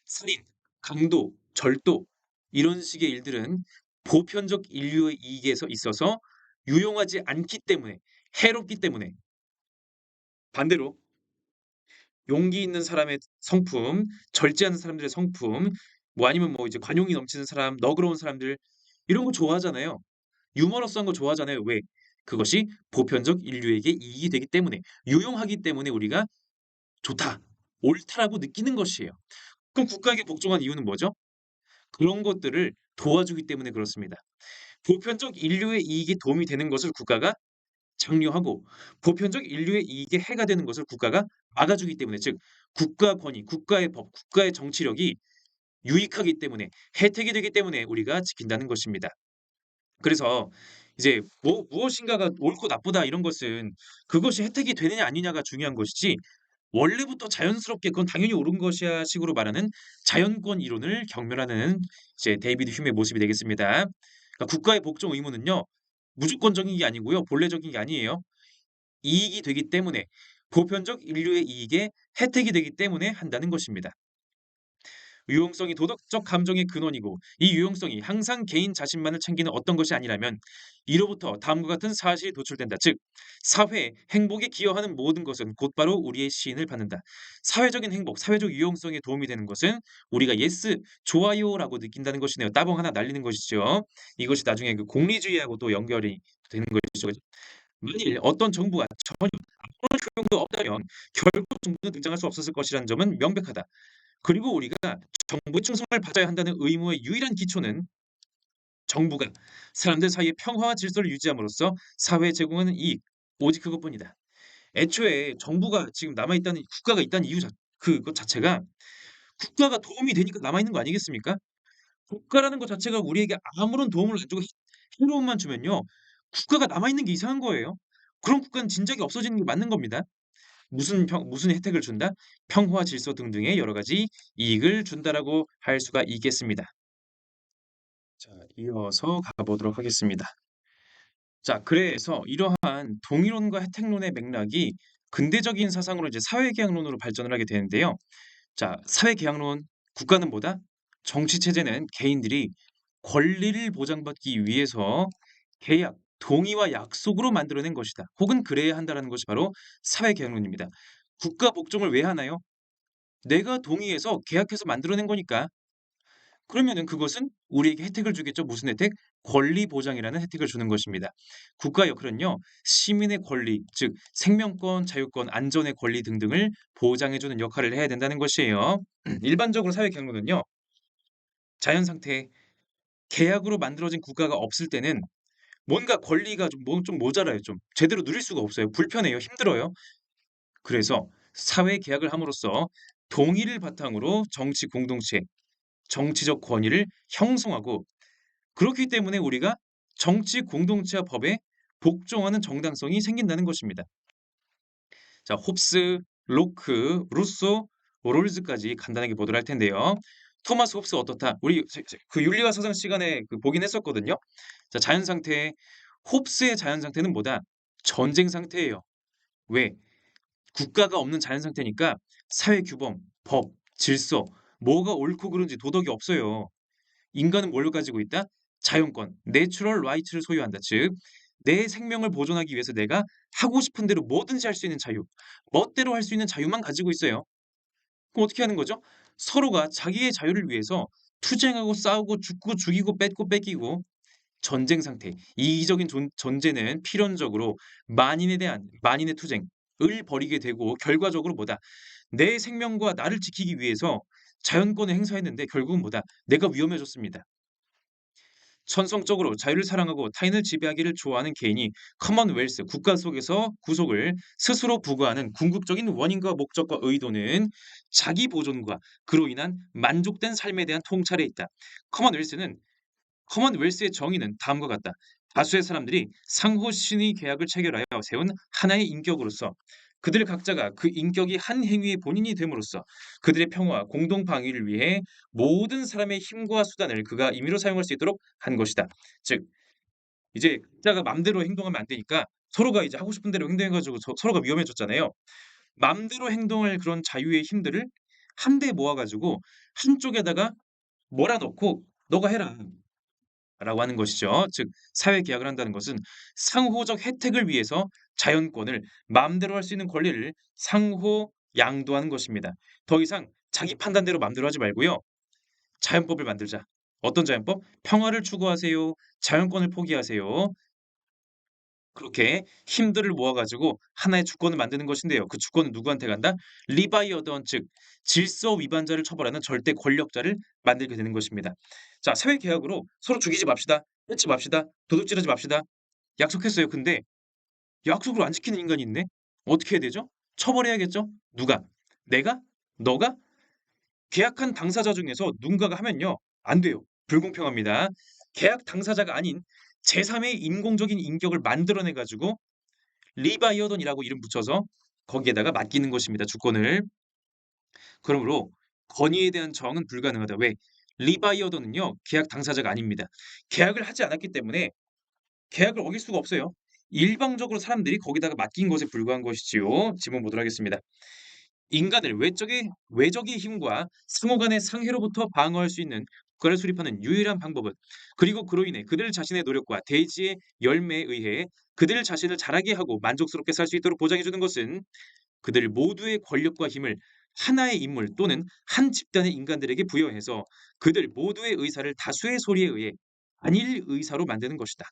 살인, 강도, 절도 이런 식의 일들은 보편적 인류의 이익에서 있어서 유용하지 않기 때문에 해롭기 때문에 반대로 용기 있는 사람의 성품, 절제하는 사람들의 성품 뭐 아니면 뭐 이제 관용이 넘치는 사람, 너그러운 사람들 이런 거 좋아하잖아요. 유머러스한 거 좋아하잖아요. 왜? 그것이 보편적 인류에게 이익이 되기 때문에 유용하기 때문에 우리가 '좋다. 옳다.'라고 느끼는 것이에요. 그럼 국가에게 복종한 이유는 뭐죠? 그런 것들을 도와주기 때문에 그렇습니다. 보편적 인류의 이익이 도움이 되는 것을 국가가 장려하고 보편적 인류의 이익에 해가 되는 것을 국가가 막아주기 때문에 즉 국가 권위, 국가의 법, 국가의 정치력이 유익하기 때문에 혜택이 되기 때문에 우리가 지킨다는 것입니다. 그래서 이제 무엇인가가 옳고 나쁘다 이런 것은 그것이 혜택이 되느냐 아니냐가 중요한 것이지 원래부터 자연스럽게 그건 당연히 옳은 것이야 식으로 말하는 자연권 이론을 경멸하는 이제 데이비드 휴메의 모습이 되겠습니다. 그러니까 국가의 복종 의무는요. 무조건적인 게 아니고요. 본래적인 게 아니에요. 이익이 되기 때문에 보편적 인류의 이익에 혜택이 되기 때문에 한다는 것입니다. 유용성이 도덕적 감정의 근원이고 이 유용성이 항상 개인 자신만을 챙기는 어떤 것이 아니라면 이로부터 다음과 같은 사실이 도출된다. 즉 사회 행복에 기여하는 모든 것은 곧바로 우리의 시인을 받는다. 사회적인 행복, 사회적 유용성에 도움이 되는 것은 우리가 예스, 좋아요라고 느낀다는 것이네요. 따봉 하나 날리는 것이죠. 이것이 나중에 그 공리주의하고 또 연결이 되는 것이죠. 만일 어떤 정부가 전혀 아무런 효용도 없다면 결국 정부는 등장할 수 없었을 것이라는 점은 명백하다. 그리고 우리가 정부의 충성을 받아야 한다는 의무의 유일한 기초는 정부가 사람들 사이의 평화와 질서를 유지함으로써 사회에 제공하는 이익, 오직 그것뿐이다. 애초에 정부가 지금 남아있다는 국가가 있다는 이유 그것 자체가 국가가 도움이 되니까 남아있는 거 아니겠습니까? 국가라는 것 자체가 우리에게 아무런 도움을 안 주고 해로움만 주면요. 국가가 남아있는 게 이상한 거예요. 그런 국가는 진작에 없어지는 게 맞는 겁니다. 무슨 혜택을 준다? 평화와 질서 등등의 여러 가지 이익을 준다라고 할 수가 있겠습니다. 자, 이어서 가보도록 하겠습니다. 자, 그래서 이러한 동일론과 혜택론의 맥락이 근대적인 사상으로 이제 사회계약론으로 발전을 하게 되는데요. 자, 사회계약론, 국가는 뭐다? 정치 체제는 개인들이 권리를 보장받기 위해서 계약, 동의와 약속으로 만들어낸 것이다. 혹은 그래야 한다라는 것이 바로 사회계약론입니다. 국가 복종을 왜 하나요? 내가 동의해서 계약해서 만들어낸 거니까. 그러면은 그것은 우리에게 혜택을 주겠죠. 무슨 혜택? 권리 보장이라는 혜택을 주는 것입니다. 국가 역할은요. 시민의 권리, 즉 생명권, 자유권, 안전의 권리 등등을 보장해 주는 역할을 해야 된다는 것이에요. 일반적으로 사회 경우는요. 자연 상태, 계약으로 만들어진 국가가 없을 때는 뭔가 권리가 좀 모자라요. 좀 제대로 누릴 수가 없어요. 불편해요. 힘들어요. 그래서 사회 계약을 함으로써 동의를 바탕으로 정치 공동체, 정치적 권위를 형성하고 그렇기 때문에 우리가 정치 공동체와 법에 복종하는 정당성이 생긴다는 것입니다. 자, 홉스, 로크, 루소, 롤즈까지 간단하게 보도록 할 텐데요. 토마스 홉스 어떻다? 우리 그 윤리와 사상 시간에 보긴 했었거든요. 자, 자연 상태. 홉스의 자연 상태는 뭐다? 전쟁 상태예요. 왜? 국가가 없는 자연 상태니까 사회 규범, 법, 질서, 뭐가 옳고 그른지 도덕이 없어요. 인간은 뭘 가지고 있다? 자연권, 내추럴 라이트를 소유한다. 즉, 내 생명을 보존하기 위해서 내가 하고 싶은 대로 뭐든지 할 수 있는 자유, 멋대로 할 수 있는 자유만 가지고 있어요. 그럼 어떻게 하는 거죠? 서로가 자기의 자유를 위해서 투쟁하고 싸우고 죽고 죽이고 뺏고 뺏기고 전쟁 상태, 이기적인 전제는 필연적으로 만인에 대한 만인의 투쟁을 벌이게 되고 결과적으로 뭐다? 내 생명과 나를 지키기 위해서 자연권을 행사했는데 결국은 뭐다? 내가 위험해졌습니다. 천성적으로 자유를 사랑하고 타인을 지배하기를 좋아하는 개인이 커먼웰스 국가 속에서 구속을 스스로 부과하는 궁극적인 원인과 목적과 의도는 자기 보존과 그로 인한 만족된 삶에 대한 통찰에 있다. 커먼웰스는 커먼웰스의 정의는 다음과 같다. 다수의 사람들이 상호 신의 계약을 체결하여 세운 하나의 인격으로서 그들 각자가 그 인격이 한 행위의 본인이 됨으로써 그들의 평화와 공동 방위를 위해 모든 사람의 힘과 수단을 그가 임의로 사용할 수 있도록 한 것이다. 즉 이제 각자가 맘대로 행동하면 안 되니까 서로가 이제 하고 싶은 대로 행동해 가지고 서로가 위험해졌잖아요. 맘대로 행동할 그런 자유의 힘들을 한데 모아 가지고 한쪽에다가 몰아넣고 "너가 해라." 라고 하는 것이죠. 즉 사회 계약을 한다는 것은 상호적 혜택을 위해서 자연권을 마음대로 할 수 있는 권리를 상호 양도하는 것입니다. 더 이상 자기 판단대로 마음대로 하지 말고요. 자연법을 만들자. 어떤 자연법? 평화를 추구하세요. 자연권을 포기하세요. 그렇게 힘들을 모아 가지고 하나의 주권을 만드는 것인데요. 그 주권은 누구한테 간다? 리바이어던 즉 질서 위반자를 처벌하는 절대 권력자를 만들게 되는 것입니다. 자, 사회 계약으로 서로 죽이지 맙시다. 뺏지 맙시다. 도둑질하지 맙시다. 약속했어요. 근데 약속을 안 지키는 인간이 있네. 어떻게 해야 되죠? 처벌해야겠죠? 누가? 내가? 너가? 계약한 당사자 중에서 누군가가 하면요. 안 돼요. 불공평합니다. 계약 당사자가 아닌 제3의 인공적인 인격을 만들어내 가지고 리바이어던이라고 이름 붙여서 거기에다가 맡기는 것입니다, 주권을. 그러므로 건의에 대한 저항은 불가능하다. 왜? 리바이어더는요, 계약 당사자가 아닙니다. 계약을 하지 않았기 때문에 계약을 어길 수가 없어요. 일방적으로 사람들이 거기다가 맡긴 것에 불과한 것이지요. 지문 보도록 하겠습니다. 인간을 외적의 힘과 상호 간의 상해로부터 방어할 수 있는 국가를 수립하는 유일한 방법은, 그리고 그로 인해 그들 자신의 노력과 대지의 열매에 의해 그들 자신을 자라게 하고 만족스럽게 살 수 있도록 보장해 주는 것은, 그들 모두의 권력과 힘을 하나의 인물 또는 한 집단의 인간들에게 부여해서 그들 모두의 의사를 다수의 소리에 의해 단일 의사로 만드는 것이다.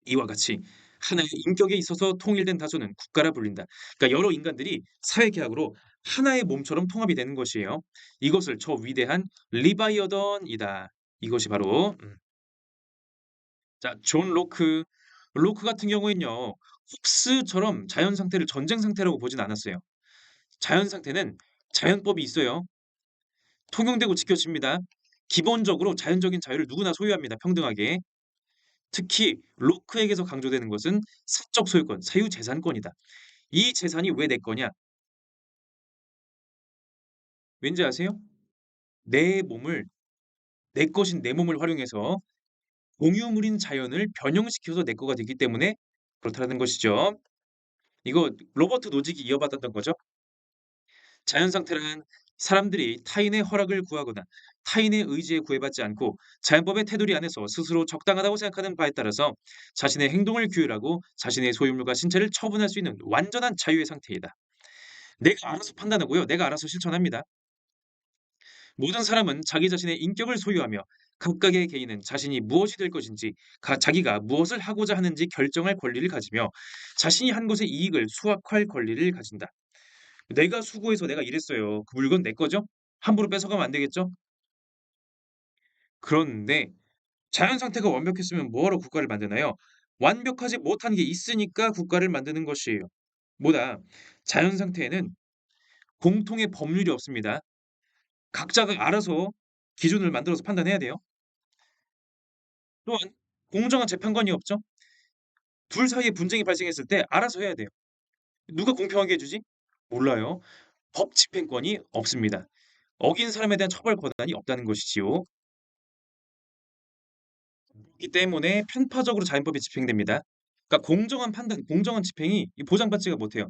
이와 같이 하나의 인격에 있어서 통일된 다수는 국가라 불린다. 그러니까 여러 인간들이 사회 계약으로 하나의 몸처럼 통합이 되는 것이에요. 이것을 저 위대한 리바이어던이다. 이것이 바로 자, 존 로크. 로크 같은 경우에는요, 홉스처럼 자연 상태를 전쟁 상태라고 보진 않았어요. 자연 상태는 자연법이 있어요. 통용되고 지켜집니다. 기본적으로 자연적인 자유를 누구나 소유합니다, 평등하게. 특히 로크에게서 강조되는 것은 사적 소유권, 사유재산권이다. 이 재산이 왜 내 거냐? 왠지 아세요? 내 몸을 내 것인 내 몸을 활용해서 공유물인 자연을 변형시켜서 내 거가 되기 때문에 그렇다는 것이죠. 이거 로버트 노직이 이어받았던 거죠. 자연 상태란 사람들이 타인의 허락을 구하거나 타인의 의지에 구애받지 않고 자연법의 테두리 안에서 스스로 적당하다고 생각하는 바에 따라서 자신의 행동을 규율하고 자신의 소유물과 신체를 처분할 수 있는 완전한 자유의 상태이다. 내가 알아서 판단하고요. 내가 알아서 실천합니다. 모든 사람은 자기 자신의 인격을 소유하며 각각의 개인은 자신이 무엇이 될 것인지, 자기가 무엇을 하고자 하는지 결정할 권리를 가지며 자신이 한 것의 이익을 수확할 권리를 가진다. 내가 수고해서 내가 일했어요. 그 물건 내 거죠? 함부로 뺏어가면 안 되겠죠? 그런데 자연 상태가 완벽했으면 뭐하러 국가를 만드나요? 완벽하지 못한 게 있으니까 국가를 만드는 것이에요. 뭐다? 자연 상태에는 공통의 법률이 없습니다. 각자가 알아서 기준을 만들어서 판단해야 돼요. 또한 공정한 재판관이 없죠. 둘 사이에 분쟁이 발생했을 때 알아서 해야 돼요. 누가 공평하게 해 주지? 몰라요. 법 집행권이 없습니다. 어긴 사람에 대한 처벌 권한이 없다는 것이지요. 그렇기 때문에 편파적으로 자연법이 집행됩니다. 그러니까 공정한 판단, 공정한 집행이 보장받지가 못해요.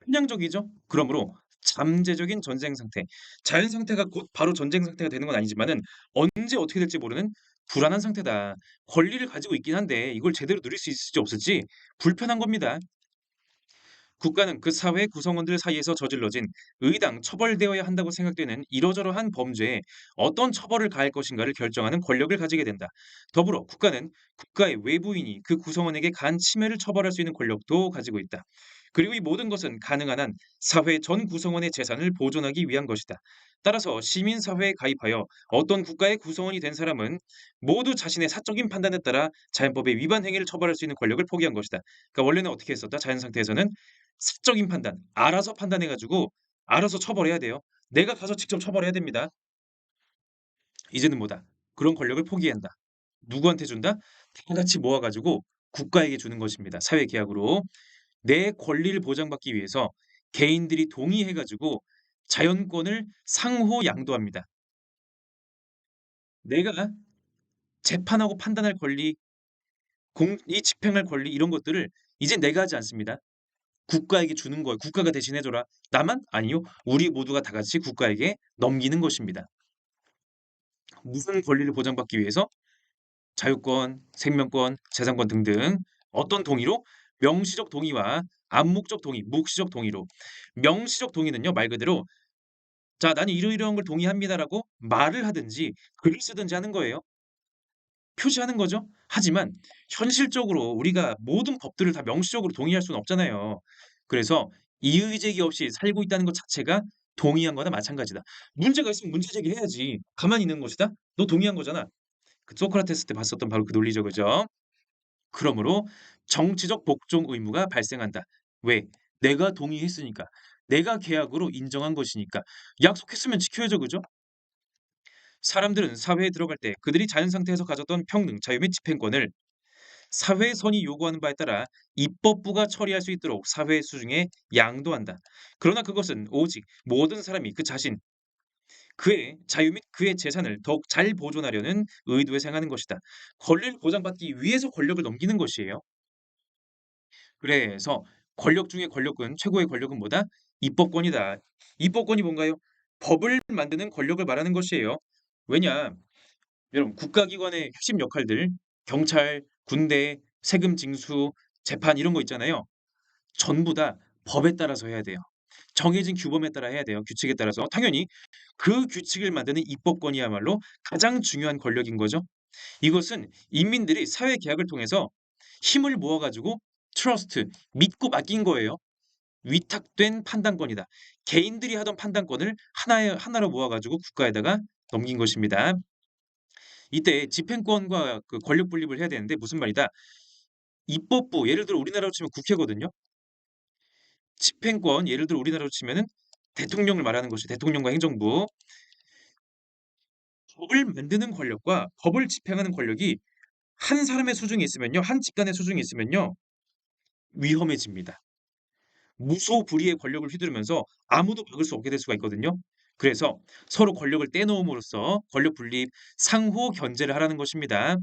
편향적이죠. 그러므로 잠재적인 전쟁 상태, 자연 상태가 곧 바로 전쟁 상태가 되는 건 아니지만은 언제 어떻게 될지 모르는 불안한 상태다. 권리를 가지고 있긴 한데 이걸 제대로 누릴 수 있을지 없을지 불편한 겁니다. 국가는 그 사회 구성원들 사이에서 저질러진 의당 처벌되어야 한다고 생각되는 이러저러한 범죄에 어떤 처벌을 가할 것인가를 결정하는 권력을 가지게 된다. 더불어 국가는 국가의 외부인이 그 구성원에게 가한 침해를 처벌할 수 있는 권력도 가지고 있다. 그리고 이 모든 것은 가능한 한 사회 전 구성원의 재산을 보존하기 위한 것이다. 따라서 시민사회에 가입하여 어떤 국가의 구성원이 된 사람은 모두 자신의 사적인 판단에 따라 자연법의 위반 행위를 처벌할 수 있는 권력을 포기한 것이다. 그러니까 원래는 어떻게 했었다? 자연 상태에서는 사적인 판단, 알아서 판단해 가지고 알아서 처벌해야 돼요. 내가 가서 직접 처벌해야 됩니다. 이제는 뭐다? 그런 권력을 포기한다. 누구한테 준다? 다 같이 모아 가지고 국가에게 주는 것입니다, 사회 계약으로. 내 권리를 보장받기 위해서 개인들이 동의해 가지고 자연권을 상호 양도합니다. 내가 재판하고 판단할 권리, 공의 집행할 권리, 이런 것들을 이제 내가 하지 않습니다. 국가에게 주는 거예요. "국가가 대신해 줘라." 나만? 아니요. 우리 모두가 다 같이 국가에게 넘기는 것입니다. 무슨 권리를 보장받기 위해서? 자유권, 생명권, 재산권 등등. 어떤 동의로? 명시적 동의와 암묵적 동의, 묵시적 동의로. 명시적 동의는요, 말 그대로 "자, 나는 이러이러한 걸 동의합니다."라고 말을 하든지 글을 쓰든지 하는 거예요. 표시하는 거죠. 하지만 현실적으로 우리가 모든 법들을 다 명시적으로 동의할 수는 없잖아요. 그래서 이의 제기 없이 살고 있다는 것 자체가 동의한 거나 마찬가지다. 문제가 있으면 문제 제기해야지. 가만히 있는 것이다? 너 동의한 거잖아. 그 소크라테스 때 봤었던 바로 그 논리죠. 그죠? 그러므로 정치적 복종 의무가 발생한다. 왜? 내가 동의했으니까. 내가 계약으로 인정한 것이니까. 약속했으면 지켜야죠. 그죠? 사람들은 사회에 들어갈 때 그들이 자연 상태에서 가졌던 평등, 자유 및 집행권을 사회선이 요구하는 바에 따라 입법부가 처리할 수 있도록 사회 수중에 양도한다. 그러나 그것은 오직 모든 사람이 그 자신, 그의 자유 및 그의 재산을 더욱 잘 보존하려는 의도에서 행하는 것이다. 권리를 보장받기 위해서 권력을 넘기는 것이에요. 그래서 권력 중의 권력은 최고의 권력은 뭐다? 입법권이다. 입법권이 뭔가요? 법을 만드는 권력을 말하는 것이에요. 왜냐? 여러분 국가기관의 핵심 역할들 경찰, 군대, 세금 징수, 재판 이런 거 있잖아요. 전부 다 법에 따라서 해야 돼요. 정해진 규범에 따라 해야 돼요. 규칙에 따라서. 당연히 그 규칙을 만드는 입법권이야말로 가장 중요한 권력인 거죠. 이것은 인민들이 사회 계약을 통해서 힘을 모아 가지고 트러스트 믿고 맡긴 거예요. 위탁된 판단권이다. 개인들이 하던 판단권을 하나로 모아 가지고 국가에다가 넘긴 것입니다. 이때 집행권과 그 권력 분립을 해야 되는데 무슨 말이다. 입법부 예를 들어 우리나라로 치면 국회거든요. 집행권 예를 들어 우리나라로 치면은 대통령을 말하는 것이 대통령과 행정부. 법을 만드는 권력과 법을 집행하는 권력이 한 사람의 수중에 있으면요. 한 집단의 수중에 있으면요. 위험해집니다. 무소불위의 권력을 휘두르면서 아무도 막을 수 없게 될 수가 있거든요. 그래서 서로 권력을 떼놓음으로써 권력 분립, 상호 견제를 하라는 것입니다.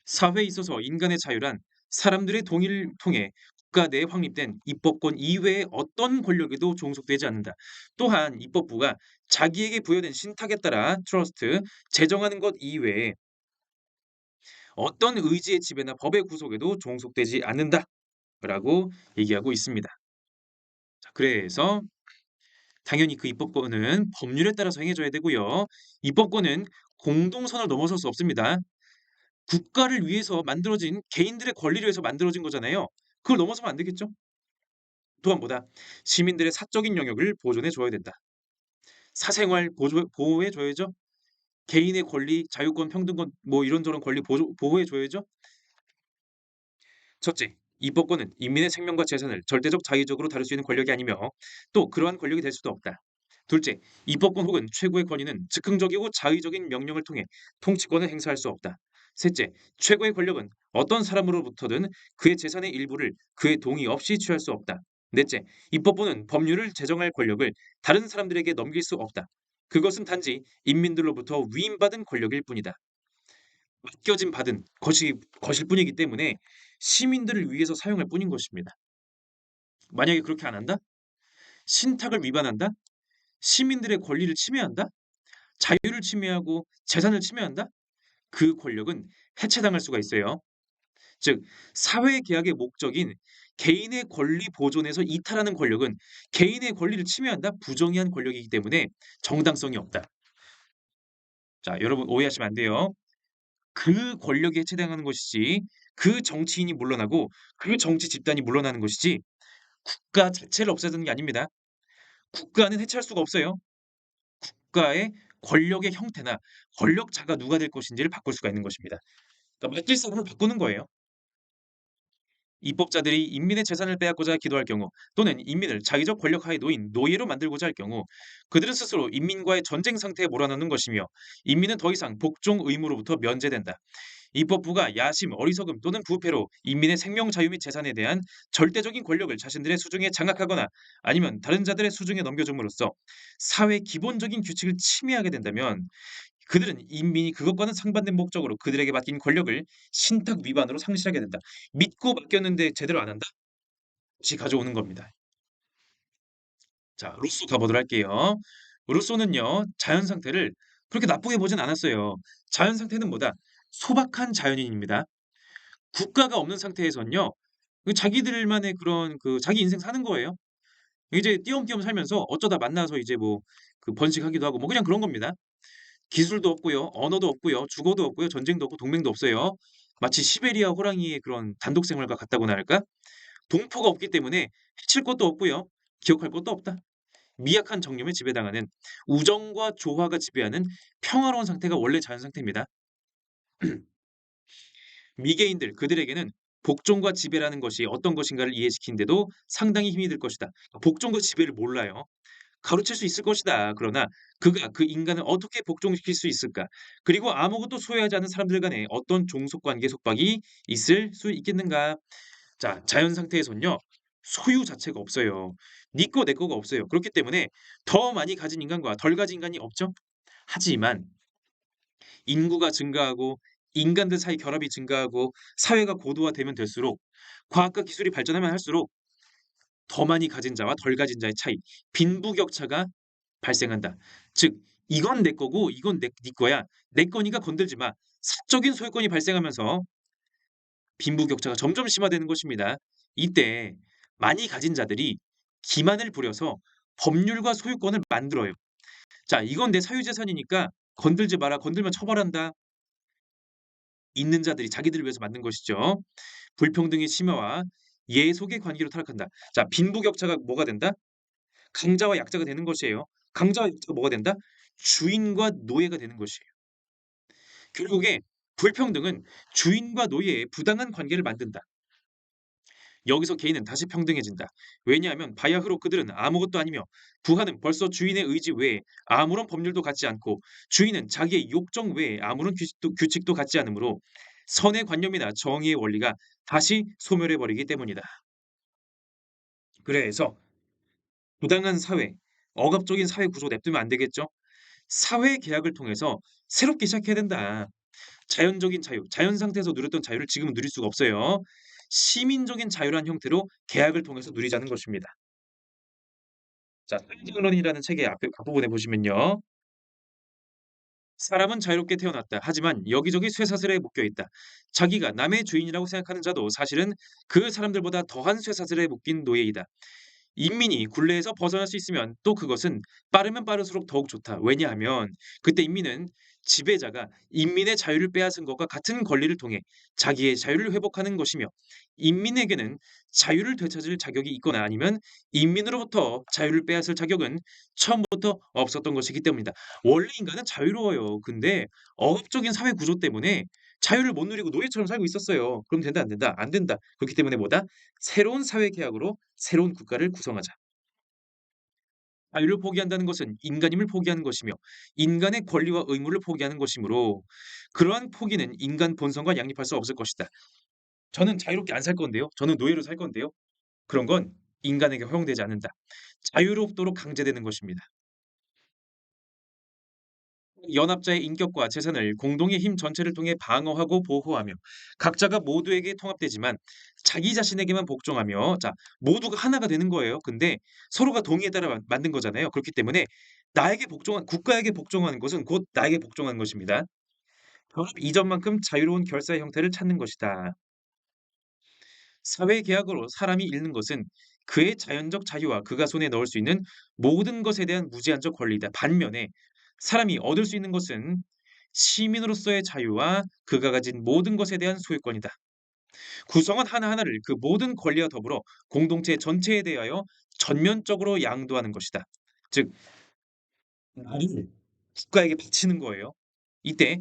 사회에 있어서 인간의 자유란 사람들의 동의를 통해 국가 내에 확립된 입법권 이외의 어떤 권력에도 종속되지 않는다. 또한 입법부가 자기에게 부여된 신탁에 따라 트러스트, 제정하는 것 이외에 어떤 의지의 지배나 법의 구속에도 종속되지 않는다라고 얘기하고 있습니다. 자, 그래서 당연히 그 입법권은 법률에 따라서 행해져야 되고요. 입법권은 공동선을 넘어설 수 없습니다. 국가를 위해서 만들어진 개인들의 권리를 위해서 만들어진 거잖아요. 그걸 넘어서면 안 되겠죠? 또한 뭐다? 시민들의 사적인 영역을 보존해 줘야 된다. 사생활 보호해 줘야죠. 개인의 권리, 자유권, 평등권 뭐 이런저런 권리 보호해 줘야죠. 첫째, 입법권은 인민의 생명과 재산을 절대적 자의적으로 다룰 수 있는 권력이 아니며 또 그러한 권력이 될 수도 없다. 둘째, 입법권 혹은 최고의 권위는 즉흥적이고 자의적인 명령을 통해 통치권을 행사할 수 없다. 셋째, 최고의 권력은 어떤 사람으로부터든 그의 재산의 일부를 그의 동의 없이 취할 수 없다. 넷째, 입법부는 법률을 제정할 권력을 다른 사람들에게 넘길 수 없다. 그것은 단지 인민들로부터 위임받은 권력일 뿐이다. 맡겨진 받은 것일 뿐이기 때문에 시민들을 위해서 사용할 뿐인 것입니다. 만약에 그렇게 안 한다? 신탁을 위반한다? 시민들의 권리를 침해한다? 자유를 침해하고 재산을 침해한다? 그 권력은 해체당할 수가 있어요. 즉, 사회계약의 목적인 개인의 권리 보존에서 이탈하는 권력은 개인의 권리를 침해한다? 부정의한 권력이기 때문에 정당성이 없다. 자, 여러분 오해하시면 안 돼요. 그 권력이 해체당하는 것이지 그 정치인이 물러나고 그 정치 집단이 물러나는 것이지 국가 자체를 없애는 게 아닙니다. 국가는 해체할 수가 없어요. 국가의 권력의 형태나 권력자가 누가 될 것인지를 바꿀 수가 있는 것입니다. 그러니까 맡길 사람을 바꾸는 거예요. 입법자들이 인민의 재산을 빼앗고자 기도할 경우 또는 인민을 자기적 권력 하에 놓인 노예로 만들고자 할 경우 그들은 스스로 인민과의 전쟁 상태에 몰아넣는 것이며 인민은 더 이상 복종 의무로부터 면제된다. 입법부가 야심, 어리석음 또는 부패로 인민의 생명, 자유 및 재산에 대한 절대적인 권력을 자신들의 수중에 장악하거나 아니면 다른 자들의 수중에 넘겨줌으로써 사회 기본적인 규칙을 침해하게 된다면 그들은 인민이 그것과는 상반된 목적으로 그들에게 맡긴 권력을 신탁 위반으로 상실하게 된다. 믿고 맡겼는데 제대로 안 한다? 다시 가져오는 겁니다. 자, 루소 가보도록 할게요. 루소는요, 자연 상태를 그렇게 나쁘게 보진 않았어요. 자연 상태는 뭐다? 소박한 자연인입니다. 국가가 없는 상태에선요, 그 자기들만의 그런 그 자기 인생 사는 거예요. 이제 띄엄띄엄 살면서 어쩌다 만나서 이제 뭐 그 번식하기도 하고 뭐 그냥 그런 겁니다. 기술도 없고요. 언어도 없고요. 주거도 없고요. 전쟁도 없고 동맹도 없어요. 마치 시베리아 호랑이의 그런 단독 생활과 같다고나 할까? 동포가 없기 때문에 해칠 것도 없고요. 기억할 것도 없다. 미약한 정념에 지배당하는 우정과 조화가 지배하는 평화로운 상태가 원래 자연 상태입니다. 미개인들 그들에게는 복종과 지배라는 것이 어떤 것인가를 이해시키는데도 상당히 힘이 들 것이다. 복종과 지배를 몰라요. 가로챌 수 있을 것이다. 그러나 그가 그 인간을 어떻게 복종시킬 수 있을까? 그리고 아무것도 소유하지 않은 사람들 간에 어떤 종속 관계 속박이 있을 수 있겠는가? 자, 자연 상태에선요. 소유 자체가 없어요. 네 거 내 거가 없어요. 그렇기 때문에 더 많이 가진 인간과 덜 가진 인간이 없죠. 하지만 인구가 증가하고 인간들 사이 결합이 증가하고 사회가 고도화되면 될수록 과학과 기술이 발전하면 할수록 더 많이 가진 자와 덜 가진 자의 차이, 빈부격차가 발생한다. 즉 "이건 내 거고 이건 네 거야. 내 거니까 건들지 마." 사적인 소유권이 발생하면서 빈부격차가 점점 심화되는 것입니다. 이때 많이 가진 자들이 기만을 부려서 법률과 소유권을 만들어요. "자 이건 내 사유재산이니까 건들지 마라. 건들면 처벌한다." 있는 자들이 자기들을 위해서 만든 것이죠. 불평등의 심화와 예속의 관계로 타락한다. 자 빈부격차가 뭐가 된다? 강자와 약자가 되는 것이에요. 강자와 약자가 뭐가 된다? 주인과 노예가 되는 것이에요. 결국에 불평등은 주인과 노예의 부당한 관계를 만든다. 여기서 개인은 다시 평등해진다. 왜냐하면 바야흐로 그들은 아무것도 아니며 부하는 벌써 주인의 의지 외에 아무런 법률도 갖지 않고 주인은 자기의 욕정 외에 아무런 규칙도 갖지 않으므로 선의 관념이나 정의의 원리가 다시 소멸해 버리기 때문이다. 그래서 부당한 사회, 억압적인 사회 구조 냅두면 안 되겠죠? 사회 계약을 통해서 새롭게 시작해야 된다. 자연적인 자유, 자연 상태에서 누렸던 자유를 지금은 누릴 수가 없어요. 시민적인 자유란 형태로 계약을 통해서 누리자는 것입니다. 자, 사회정론이라는 책의 앞부분에 보시면요. 사람은 자유롭게 태어났다. 하지만 여기저기 쇠사슬에 묶여 있다. 자기가 남의 주인이라고 생각하는 자도 사실은 그 사람들보다 더한 쇠사슬에 묶인 노예이다. 인민이 굴레에서 벗어날 수 있으면 또 그것은 빠르면 빠를수록 더욱 좋다. 왜냐하면 그때 인민은 지배자가 인민의 자유를 빼앗은 것과 같은 권리를 통해 자기의 자유를 회복하는 것이며 인민에게는 자유를 되찾을 자격이 있거나 아니면 인민으로부터 자유를 빼앗을 자격은 처음부터 없었던 것이기 때문이다. 원래 인간은 자유로워요. 근데 억압적인 사회 구조 때문에 자유를 못 누리고 노예처럼 살고 있었어요. 그럼 된다 안 된다? 안 된다. 그렇기 때문에 뭐다? 새로운 사회 계약으로 새로운 국가를 구성하자. 자유를 포기한다는 것은 인간임을 포기하는 것이며 인간의 권리와 의무를 포기하는 것이므로 그러한 포기는 인간 본성과 양립할 수 없을 것이다. 저는 자유롭게 안 살 건데요. 저는 노예로 살 건데요. 그런 건 인간에게 허용되지 않는다. 자유롭도록 강제되는 것입니다. 연합자의 인격과 재산을 공동의 힘 전체를 통해 방어하고 보호하며 각자가 모두에게 통합되지만 자기 자신에게만 복종하며 자 모두가 하나가 되는 거예요. 근데 서로가 동의에 따라 만든 거잖아요. 그렇기 때문에 나에게 복종한 국가에게 복종하는 것은 곧 나에게 복종하는 것입니다. 결합 이전만큼 자유로운 결사의 형태를 찾는 것이다. 사회 계약으로 사람이 잃는 것은 그의 자연적 자유와 그가 손에 넣을 수 있는 모든 것에 대한 무제한적 권리이다. 반면에 사람이 얻을 수 있는 것은 시민으로서의 자유와 그가 가진 모든 것에 대한 소유권이다. 구성원 하나하나를 그 모든 권리와 더불어 공동체 전체에 대하여 전면적으로 양도하는 것이다. 즉 나를 국가에게 바치는 거예요. 이때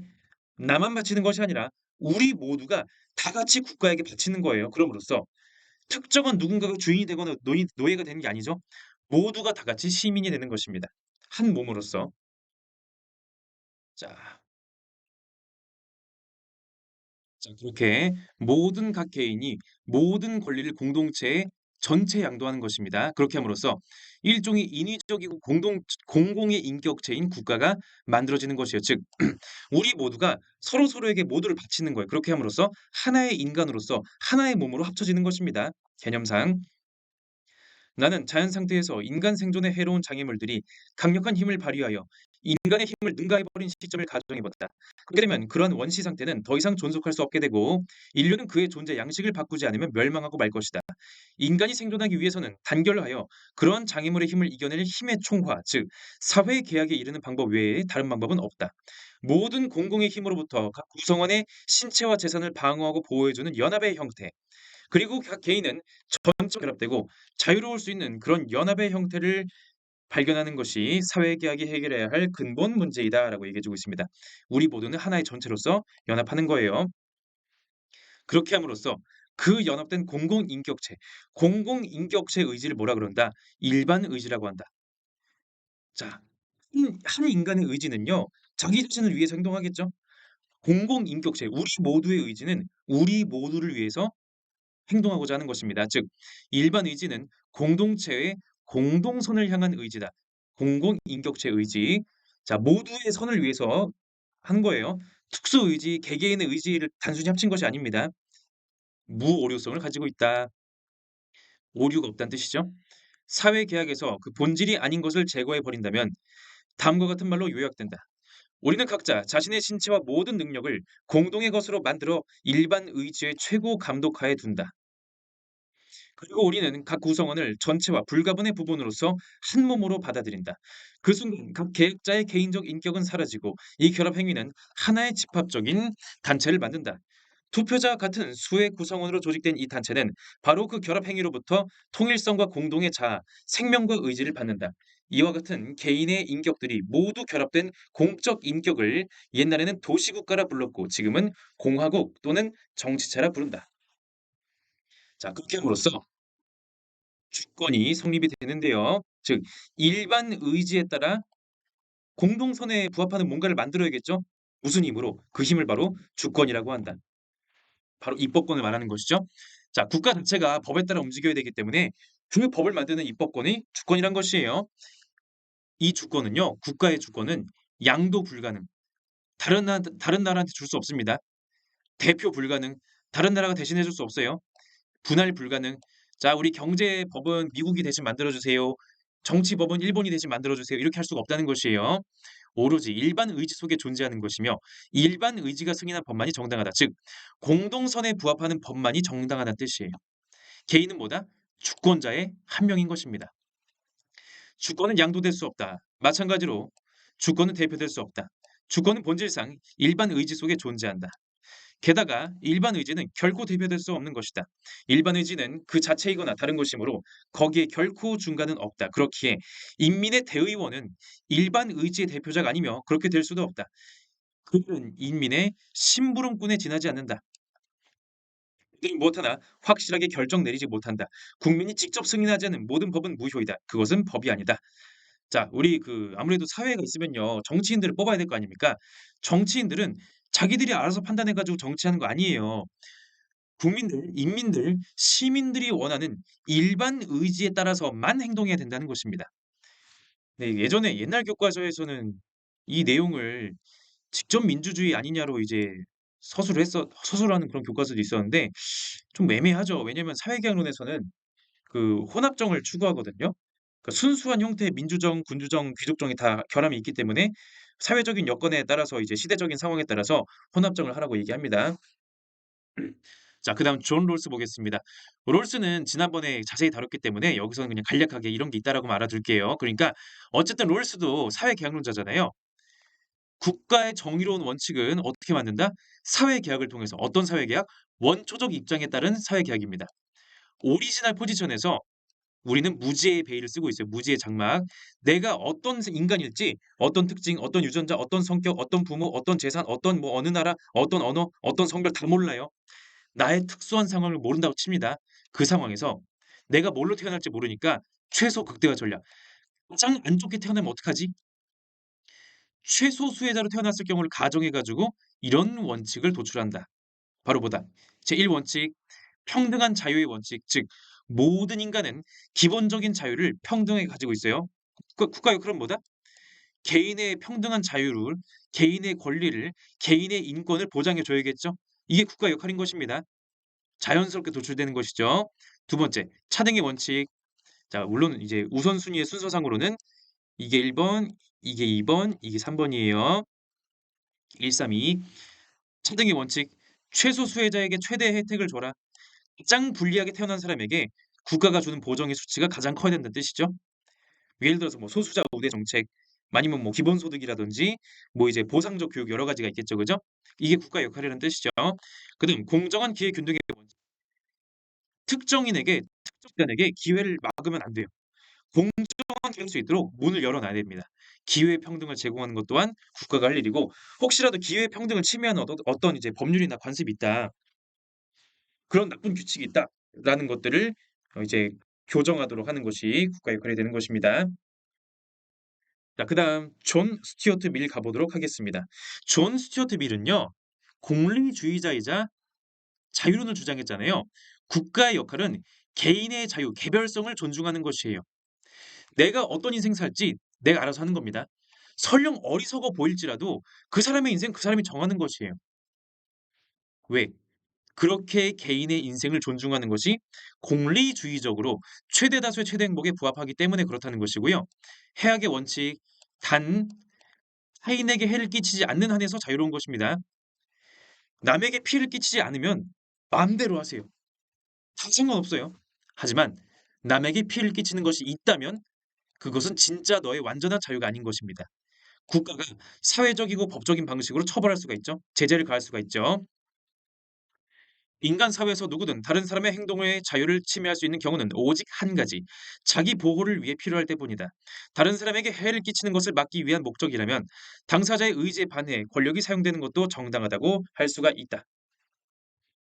나만 바치는 것이 아니라 우리 모두가 다 같이 국가에게 바치는 거예요. 그럼으로써 특정한 누군가가 주인이 되거나 노예가 되는 게 아니죠. 모두가 다 같이 시민이 되는 것입니다. 한 몸으로서. 자, 그렇게 모든 각 개인이 모든 권리를 공동체에 전체 양도하는 것입니다. 그렇게 함으로써 일종의 인위적이고 공공의 인격체인 국가가 만들어지는 것이에요. 즉 우리 모두가 서로서로에게 모두를 바치는 거예요. 그렇게 함으로써 하나의 인간으로서 하나의 몸으로 합쳐지는 것입니다. 개념상. 나는 자연 상태에서 인간 생존에 해로운 장애물들이 강력한 힘을 발휘하여 인간의 힘을 능가해버린 시점을 가정해봤다. 그렇게 되면 그러한 원시 상태는 더 이상 존속할 수 없게 되고 인류는 그의 존재 양식을 바꾸지 않으면 멸망하고 말 것이다. 인간이 생존하기 위해서는 단결하여 그러한 장애물의 힘을 이겨낼 힘의 총화, 즉 사회 계약에 이르는 방법 외에 다른 방법은 없다. 모든 공공의 힘으로부터 각 구성원의 신체와 재산을 방어하고 보호해주는 연합의 형태, 그리고 각 개인은 전적 결합되고 자유로울 수 있는 그런 연합의 형태를 발견하는 것이 사회계약이 해결해야 할 근본 문제이다라고 얘기해 주고 있습니다. 우리 모두는 하나의 전체로서 연합하는 거예요. 그렇게 함으로써 그 연합된 공공인격체 의지를 뭐라 그런다? 일반 의지라고 한다. 자, 한 인간의 의지는요, 자기 자신을 위해서 행동하겠죠. 공공인격체, 우리 모두의 의지는 우리 모두를 위해서 행동하고자 하는 것입니다. 즉, 일반 의지는 공동체의 공동선을 향한 의지다. 공공인격체 의지. 자, 모두의 선을 위해서 한 거예요. 특수 의지, 개개인의 의지를 단순히 합친 것이 아닙니다. 무오류성을 가지고 있다. 오류가 없다는 뜻이죠. 사회 계약에서 그 본질이 아닌 것을 제거해 버린다면 다음과 같은 말로 요약된다. 우리는 각자 자신의 신체와 모든 능력을 공동의 것으로 만들어 일반 의지의 최고 감독하에 둔다. 그리고 우리는 각 구성원을 전체와 불가분의 부분으로서 한 몸으로 받아들인다. 그 순간 각 계획자의 개인적 인격은 사라지고 이 결합 행위는 하나의 집합적인 단체를 만든다. 투표자와 같은 수의 구성원으로 조직된 이 단체는 바로 그 결합 행위로부터 통일성과 공동의 자아, 생명과 의지를 받는다. 이와 같은 개인의 인격들이 모두 결합된 공적 인격을 옛날에는 도시국가라 불렀고 지금은 공화국 또는 정치체라 부른다. 자, 그렇게 함으로써 주권이 성립이 되는데요. 즉 일반 의지에 따라 공동선에 부합하는 뭔가를 만들어야겠죠. 무슨 힘으로? 그 힘을 바로 주권이라고 한다. 바로 입법권을 말하는 것이죠. 자, 국가 자체가 법에 따라 움직여야 되기 때문에 그 법을 만드는 입법권이 주권이란 것이에요. 이 주권은요, 국가의 주권은 양도 불가능. 다른 나라한테 줄 수 없습니다. 대표 불가능. 다른 나라가 대신해 줄 수 없어요. 분할 불가능. 자, 우리 경제법은 미국이 대신 만들어 주세요. 정치법은 일본이 대신 만들어 주세요. 이렇게 할 수가 없다는 것이에요. 오로지 일반 의지 속에 존재하는 것이며 일반 의지가 승인한 법만이 정당하다. 즉 공동선에 부합하는 법만이 정당하다는 뜻이에요. 개인은 뭐다? 주권자의 한 명인 것입니다. 주권은 양도될 수 없다. 마찬가지로 주권은 대표될 수 없다. 주권은 본질상 일반 의지 속에 존재한다. 게다가 일반 의지는 결코 대표될 수 없는 것이다. 일반 의지는 그 자체이거나 다른 것이므로 거기에 결코 중간은 없다. 그렇기에 인민의 대의원은 일반 의지의 대표자가 아니며 그렇게 될 수도 없다. 그들은 인민의 심부름꾼에 지나지 않는다. 그들은 무엇 하나 확실하게 결정 내리지 못한다. 국민이 직접 승인하지 않는 모든 법은 무효이다. 그것은 법이 아니다. 자, 우리 아무래도 사회가 있으면요. 정치인들을 뽑아야 될 거 아닙니까? 정치인들은 자기들이 알아서 판단해 가지고 정치하는 거 아니에요. 국민들, 인민들, 시민들이 원하는 일반 의지에 따라서만 행동해야 된다는 것입니다. 네, 예전에 옛날 교과서에서는 이 내용을 직접 민주주의 아니냐로 이제 서술하는 그런 교과서도 있었는데 좀 애매하죠. 왜냐면 사회계약론에서는 혼합정을 추구하거든요. 그러니까 순수한 형태의 민주정, 군주정, 귀족정이 다 결함이 있기 때문에 사회적인 여건에 따라서 이제 시대적인 상황에 따라서 혼합정을 하라고 얘기합니다. 자, 그다음 존 롤스 보겠습니다. 롤스는 지난번에 자세히 다뤘기 때문에 여기서는 그냥 간략하게 이런 게 있다라고만 알아둘게요. 그러니까 어쨌든 롤스도 사회계약론자잖아요. 국가의 정의로운 원칙은 어떻게 만든다? 사회계약을 통해서. 어떤 사회계약? 원초적 입장에 따른 사회계약입니다. 오리지널 포지션에서 우리는 무지의 베일을 쓰고 있어요. 무지의 장막. 내가 어떤 인간일지, 어떤 특징, 어떤 유전자, 어떤 성격, 어떤 부모, 어떤 재산, 어떤 뭐 어느 나라, 어떤 언어, 어떤 성별 다 몰라요. 나의 특수한 상황을 모른다고 칩니다. 그 상황에서 내가 뭘로 태어날지 모르니까 최소 극대화 전략. 가장 안 좋게 태어나면 어떡하지? 최소 수혜자로 태어났을 경우를 가정해 가지고 이런 원칙을 도출한다. 바로 보다. 제1 원칙, 평등한 자유의 원칙. 즉 모든 인간은 기본적인 자유를 평등하게 가지고 있어요. 국가의 역할은 뭐다? 개인의 평등한 자유를, 개인의 권리를, 개인의 인권을 보장해 줘야겠죠. 이게 국가의 역할인 것입니다. 자연스럽게 도출되는 것이죠. 두 번째, 차등의 원칙. 자, 물론 이제 우선순위의 순서상으로는 이게 1 번, 이게 2 번, 이게 3 번이에요. 1, 3, 2. 차등의 원칙. 최소 수혜자에게 최대의 혜택을 줘라. 가장 불리하게 태어난 사람에게 국가가 주는 보정의 수치가 가장 커야 된다는 뜻이죠. 예를 들어서 뭐 소수자 우대 정책 아니면 뭐 기본소득이라든지 뭐 이제 보상적 교육 여러 가지가 있겠죠. 그죠? 이게 국가의 역할이라는 뜻이죠. 그다음 공정한 기회 균등의 원칙. 특정인에게 특정 집단에게 기회를 막으면 안 돼요. 공정한 기회를 수 있도록 문을 열어 놔야 됩니다. 기회 평등을 제공하는 것 또한 국가가 할 일이고 혹시라도 기회 평등을 침해하는 어떤 이제 법률이나 관습이 있다. 그런 나쁜 규칙이 있다라는 것들을 이제 교정하도록 하는 것이 국가의 역할이 되는 것입니다. 자, 그다음 존 스튜어트 밀 가보도록 하겠습니다. 존 스튜어트 밀은요, 공리주의자이자 자유론을 주장했잖아요. 국가의 역할은 개인의 자유, 개별성을 존중하는 것이에요. 내가 어떤 인생 살지 내가 알아서 하는 겁니다. 설령 어리석어 보일지라도 그 사람의 인생 그 사람이 정하는 것이에요. 왜? 그렇게 개인의 인생을 존중하는 것이 공리주의적으로 최대 다수의 최대 행복에 부합하기 때문에 그렇다는 것이고요. 해악의 원칙, 단 타인에게 해를 끼치지 않는 한에서 자유로운 것입니다. 남에게 피해를 끼치지 않으면 마음대로 하세요. 다 상관없어요. 하지만 남에게 피해를 끼치는 것이 있다면 그것은 진짜 너의 완전한 자유가 아닌 것입니다. 국가가 사회적이고 법적인 방식으로 처벌할 수가 있죠. 제재를 가할 수가 있죠. 인간 사회에서 누구든 다른 사람의 행동의 자유를 침해할 수 있는 경우는 오직 한 가지, 자기 보호를 위해 필요할 때뿐이다. 다른 사람에게 해를 끼치는 것을 막기 위한 목적이라면 당사자의 의지에 반해 권력이 사용되는 것도 정당하다고 할 수가 있다.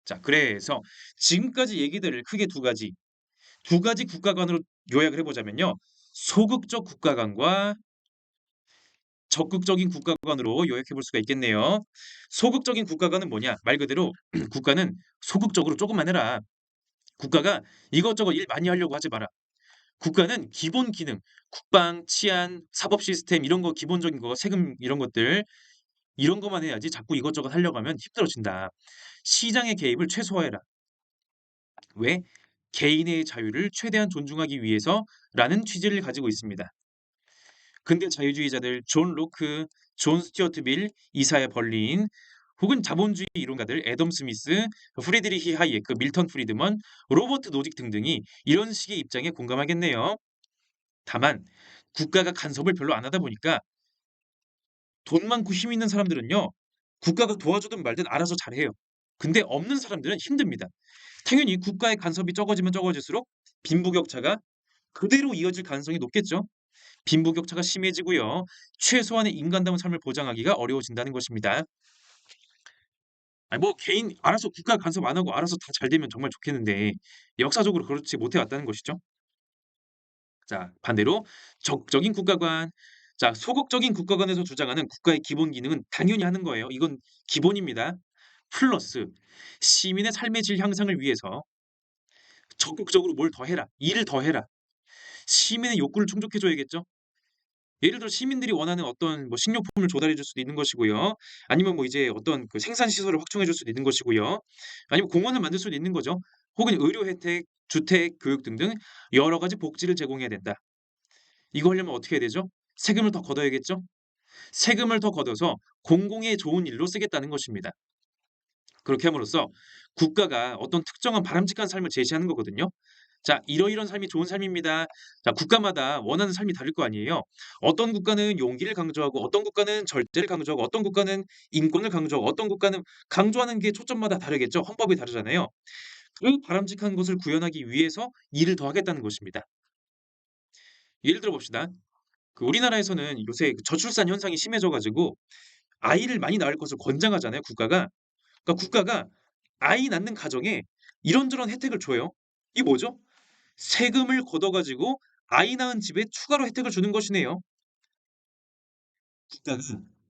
자, 그래서 지금까지 얘기들을 크게 두 가지 국가관으로 요약을 해보자면요. 소극적 국가관과 적극적인 국가관으로 요약해 볼 수가 있겠네요. 소극적인 국가관은 뭐냐? 말 그대로 국가는 소극적으로 조금만 해라. 국가가 이것저것 일 많이 하려고 하지 마라. 국가는 기본 기능, 국방, 치안, 사법 시스템 이런 거 기본적인 거, 세금 이런 것들 이런 것만 해야지 자꾸 이것저것 하려고 하면 힘들어진다. 시장의 개입을 최소화해라. 왜? 개인의 자유를 최대한 존중하기 위해서라는 취지를 가지고 있습니다. 근대 자유주의자들 존 로크, 존 스튜어트 밀, 이사야 벌린 혹은 자본주의 이론가들 애덤 스미스, 프리드리히 하이에크, 밀턴 프리드먼, 로버트 노직 등등이 이런 식의 입장에 공감하겠네요. 다만 국가가 간섭을 별로 안 하다 보니까 돈 많고 힘 있는 사람들은요. 국가가 도와주든 말든 알아서 잘해요. 근데 없는 사람들은 힘듭니다. 당연히 국가의 간섭이 적어지면 적어질수록 빈부격차가 그대로 이어질 가능성이 높겠죠. 빈부격차가 심해지고요. 최소한의 인간다운 삶을 보장하기가 어려워진다는 것입니다. 아니 뭐 개인 알아서 국가 간섭 안 하고 알아서 다 잘 되면 정말 좋겠는데 역사적으로 그렇지 못해 왔다는 것이죠. 자, 반대로 적극적인 국가관. 자, 소극적인 국가관에서 주장하는 국가의 기본 기능은 당연히 하는 거예요. 이건 기본입니다. 플러스 시민의 삶의 질 향상을 위해서 적극적으로 뭘 더 해라. 일을 더 해라. 시민의 욕구를 충족해 줘야겠죠. 예를 들어 시민들이 원하는 어떤 뭐 식료품을 조달해 줄 수도 있는 것이고요. 아니면 뭐 이제 어떤 그 생산 시설을 확충해 줄 수도 있는 것이고요. 아니면 공원을 만들 수도 있는 거죠. 혹은 의료 혜택, 주택, 교육 등등 여러 가지 복지를 제공해야 된다. 이거 하려면 어떻게 해야 되죠? 세금을 더 걷어야겠죠? 세금을 더 걷어서 공공의 좋은 일로 쓰겠다는 것입니다. 그렇게 함으로써 국가가 어떤 특정한 바람직한 삶을 제시하는 거거든요. 자, 이러이런 삶이 좋은 삶입니다. 자, 국가마다 원하는 삶이 다를 거 아니에요. 어떤 국가는 용기를 강조하고, 어떤 국가는 절제를 강조하고, 어떤 국가는 인권을 강조하고, 어떤 국가는 강조하는 게 초점마다 다르겠죠. 헌법이 다르잖아요. 그 바람직한 것을 구현하기 위해서 일을 더 하겠다는 것입니다. 예를 들어 봅시다. 그 우리나라에서는 요새 그 저출산 현상이 심해져 가지고 아이를 많이 낳을 것을 권장하잖아요, 국가가. 그러니까 국가가 아이 낳는 가정에 이런저런 혜택을 줘요. 이게 뭐죠? 세금을 걷어 가지고 아이 낳은 집에 추가로 혜택을 주는 것이네요. 국가가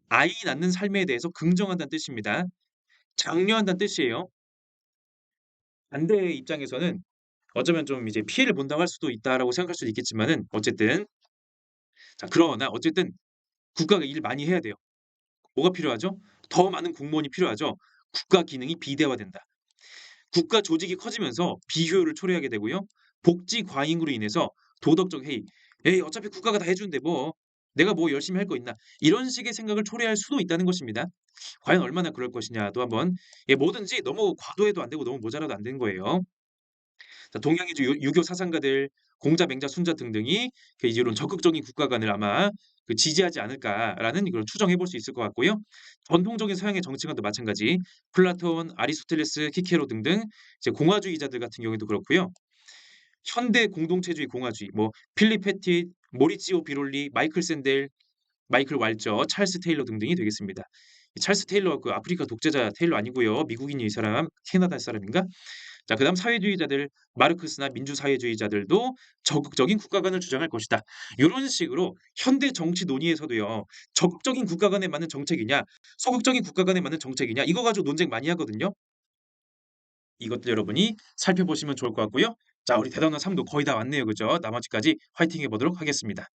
아이 낳는 삶에 대해서 긍정한다는 뜻입니다. 장려한다는 뜻이에요. 반대의 입장에서는 어쩌면 좀 이제 '피해를 본다고 할 수도 있다.'라고 생각할 수도 있겠지만은 어쨌든 자, 그러나 어쨌든 국가가 일을 많이 해야 돼요. 뭐가 필요하죠? 더 많은 공무원이 필요하죠. 국가 기능이 비대화된다. 국가 조직이 커지면서 비효율을 초래하게 되고요. 복지 과잉으로 인해서 도덕적 해이. '에이 어차피 국가가 다 해 주는데 뭐 내가 뭐 열심히 할 거 있나.' 이런 식의 생각을 초래할 수도 있다는 것입니다. 과연 얼마나 그럴 것이냐도 한번 뭐든지 너무 과도해도 안 되고 너무 모자라도 안 되는 거예요. 자, 동양의 유교 사상가들 공자, 맹자, 순자 등등이 이런 적극적인 국가관을 아마 지지하지 않을까라는 걸 추정해 볼 수 있을 것 같고요. 전통적인 서양의 정치관도 마찬가지 플라톤, 아리스토텔레스, 키케로 등등 이제 공화주의자들 같은 경우에도 그렇고요. 현대 공동체주의 공화주의 뭐 필립 패tit, 모리지오 비롤리, 마이클 샌델, 마이클 왈저, 찰스 테일러 등등이 되겠습니다. 이 찰스 테일러 그 아프리카 독재자 테일러 아니고요. 미국인이 이 사람 캐나다 사람인가? 자, 그다음 사회주의자들, 마르크스나 민주사회주의자들도 적극적인 국가관을 주장할 것이다. 요런 식으로 현대 정치 논의에서도요. 적극적인 국가관에 맞는 정책이냐, 소극적인 국가관에 맞는 정책이냐 이거 가지고 논쟁 많이 하거든요. 이것도 여러분이 살펴보시면 좋을 것 같고요. 자, 우리 대단원 3도 거의 다 왔네요. 그죠? 나머지까지 화이팅 해 보도록 하겠습니다.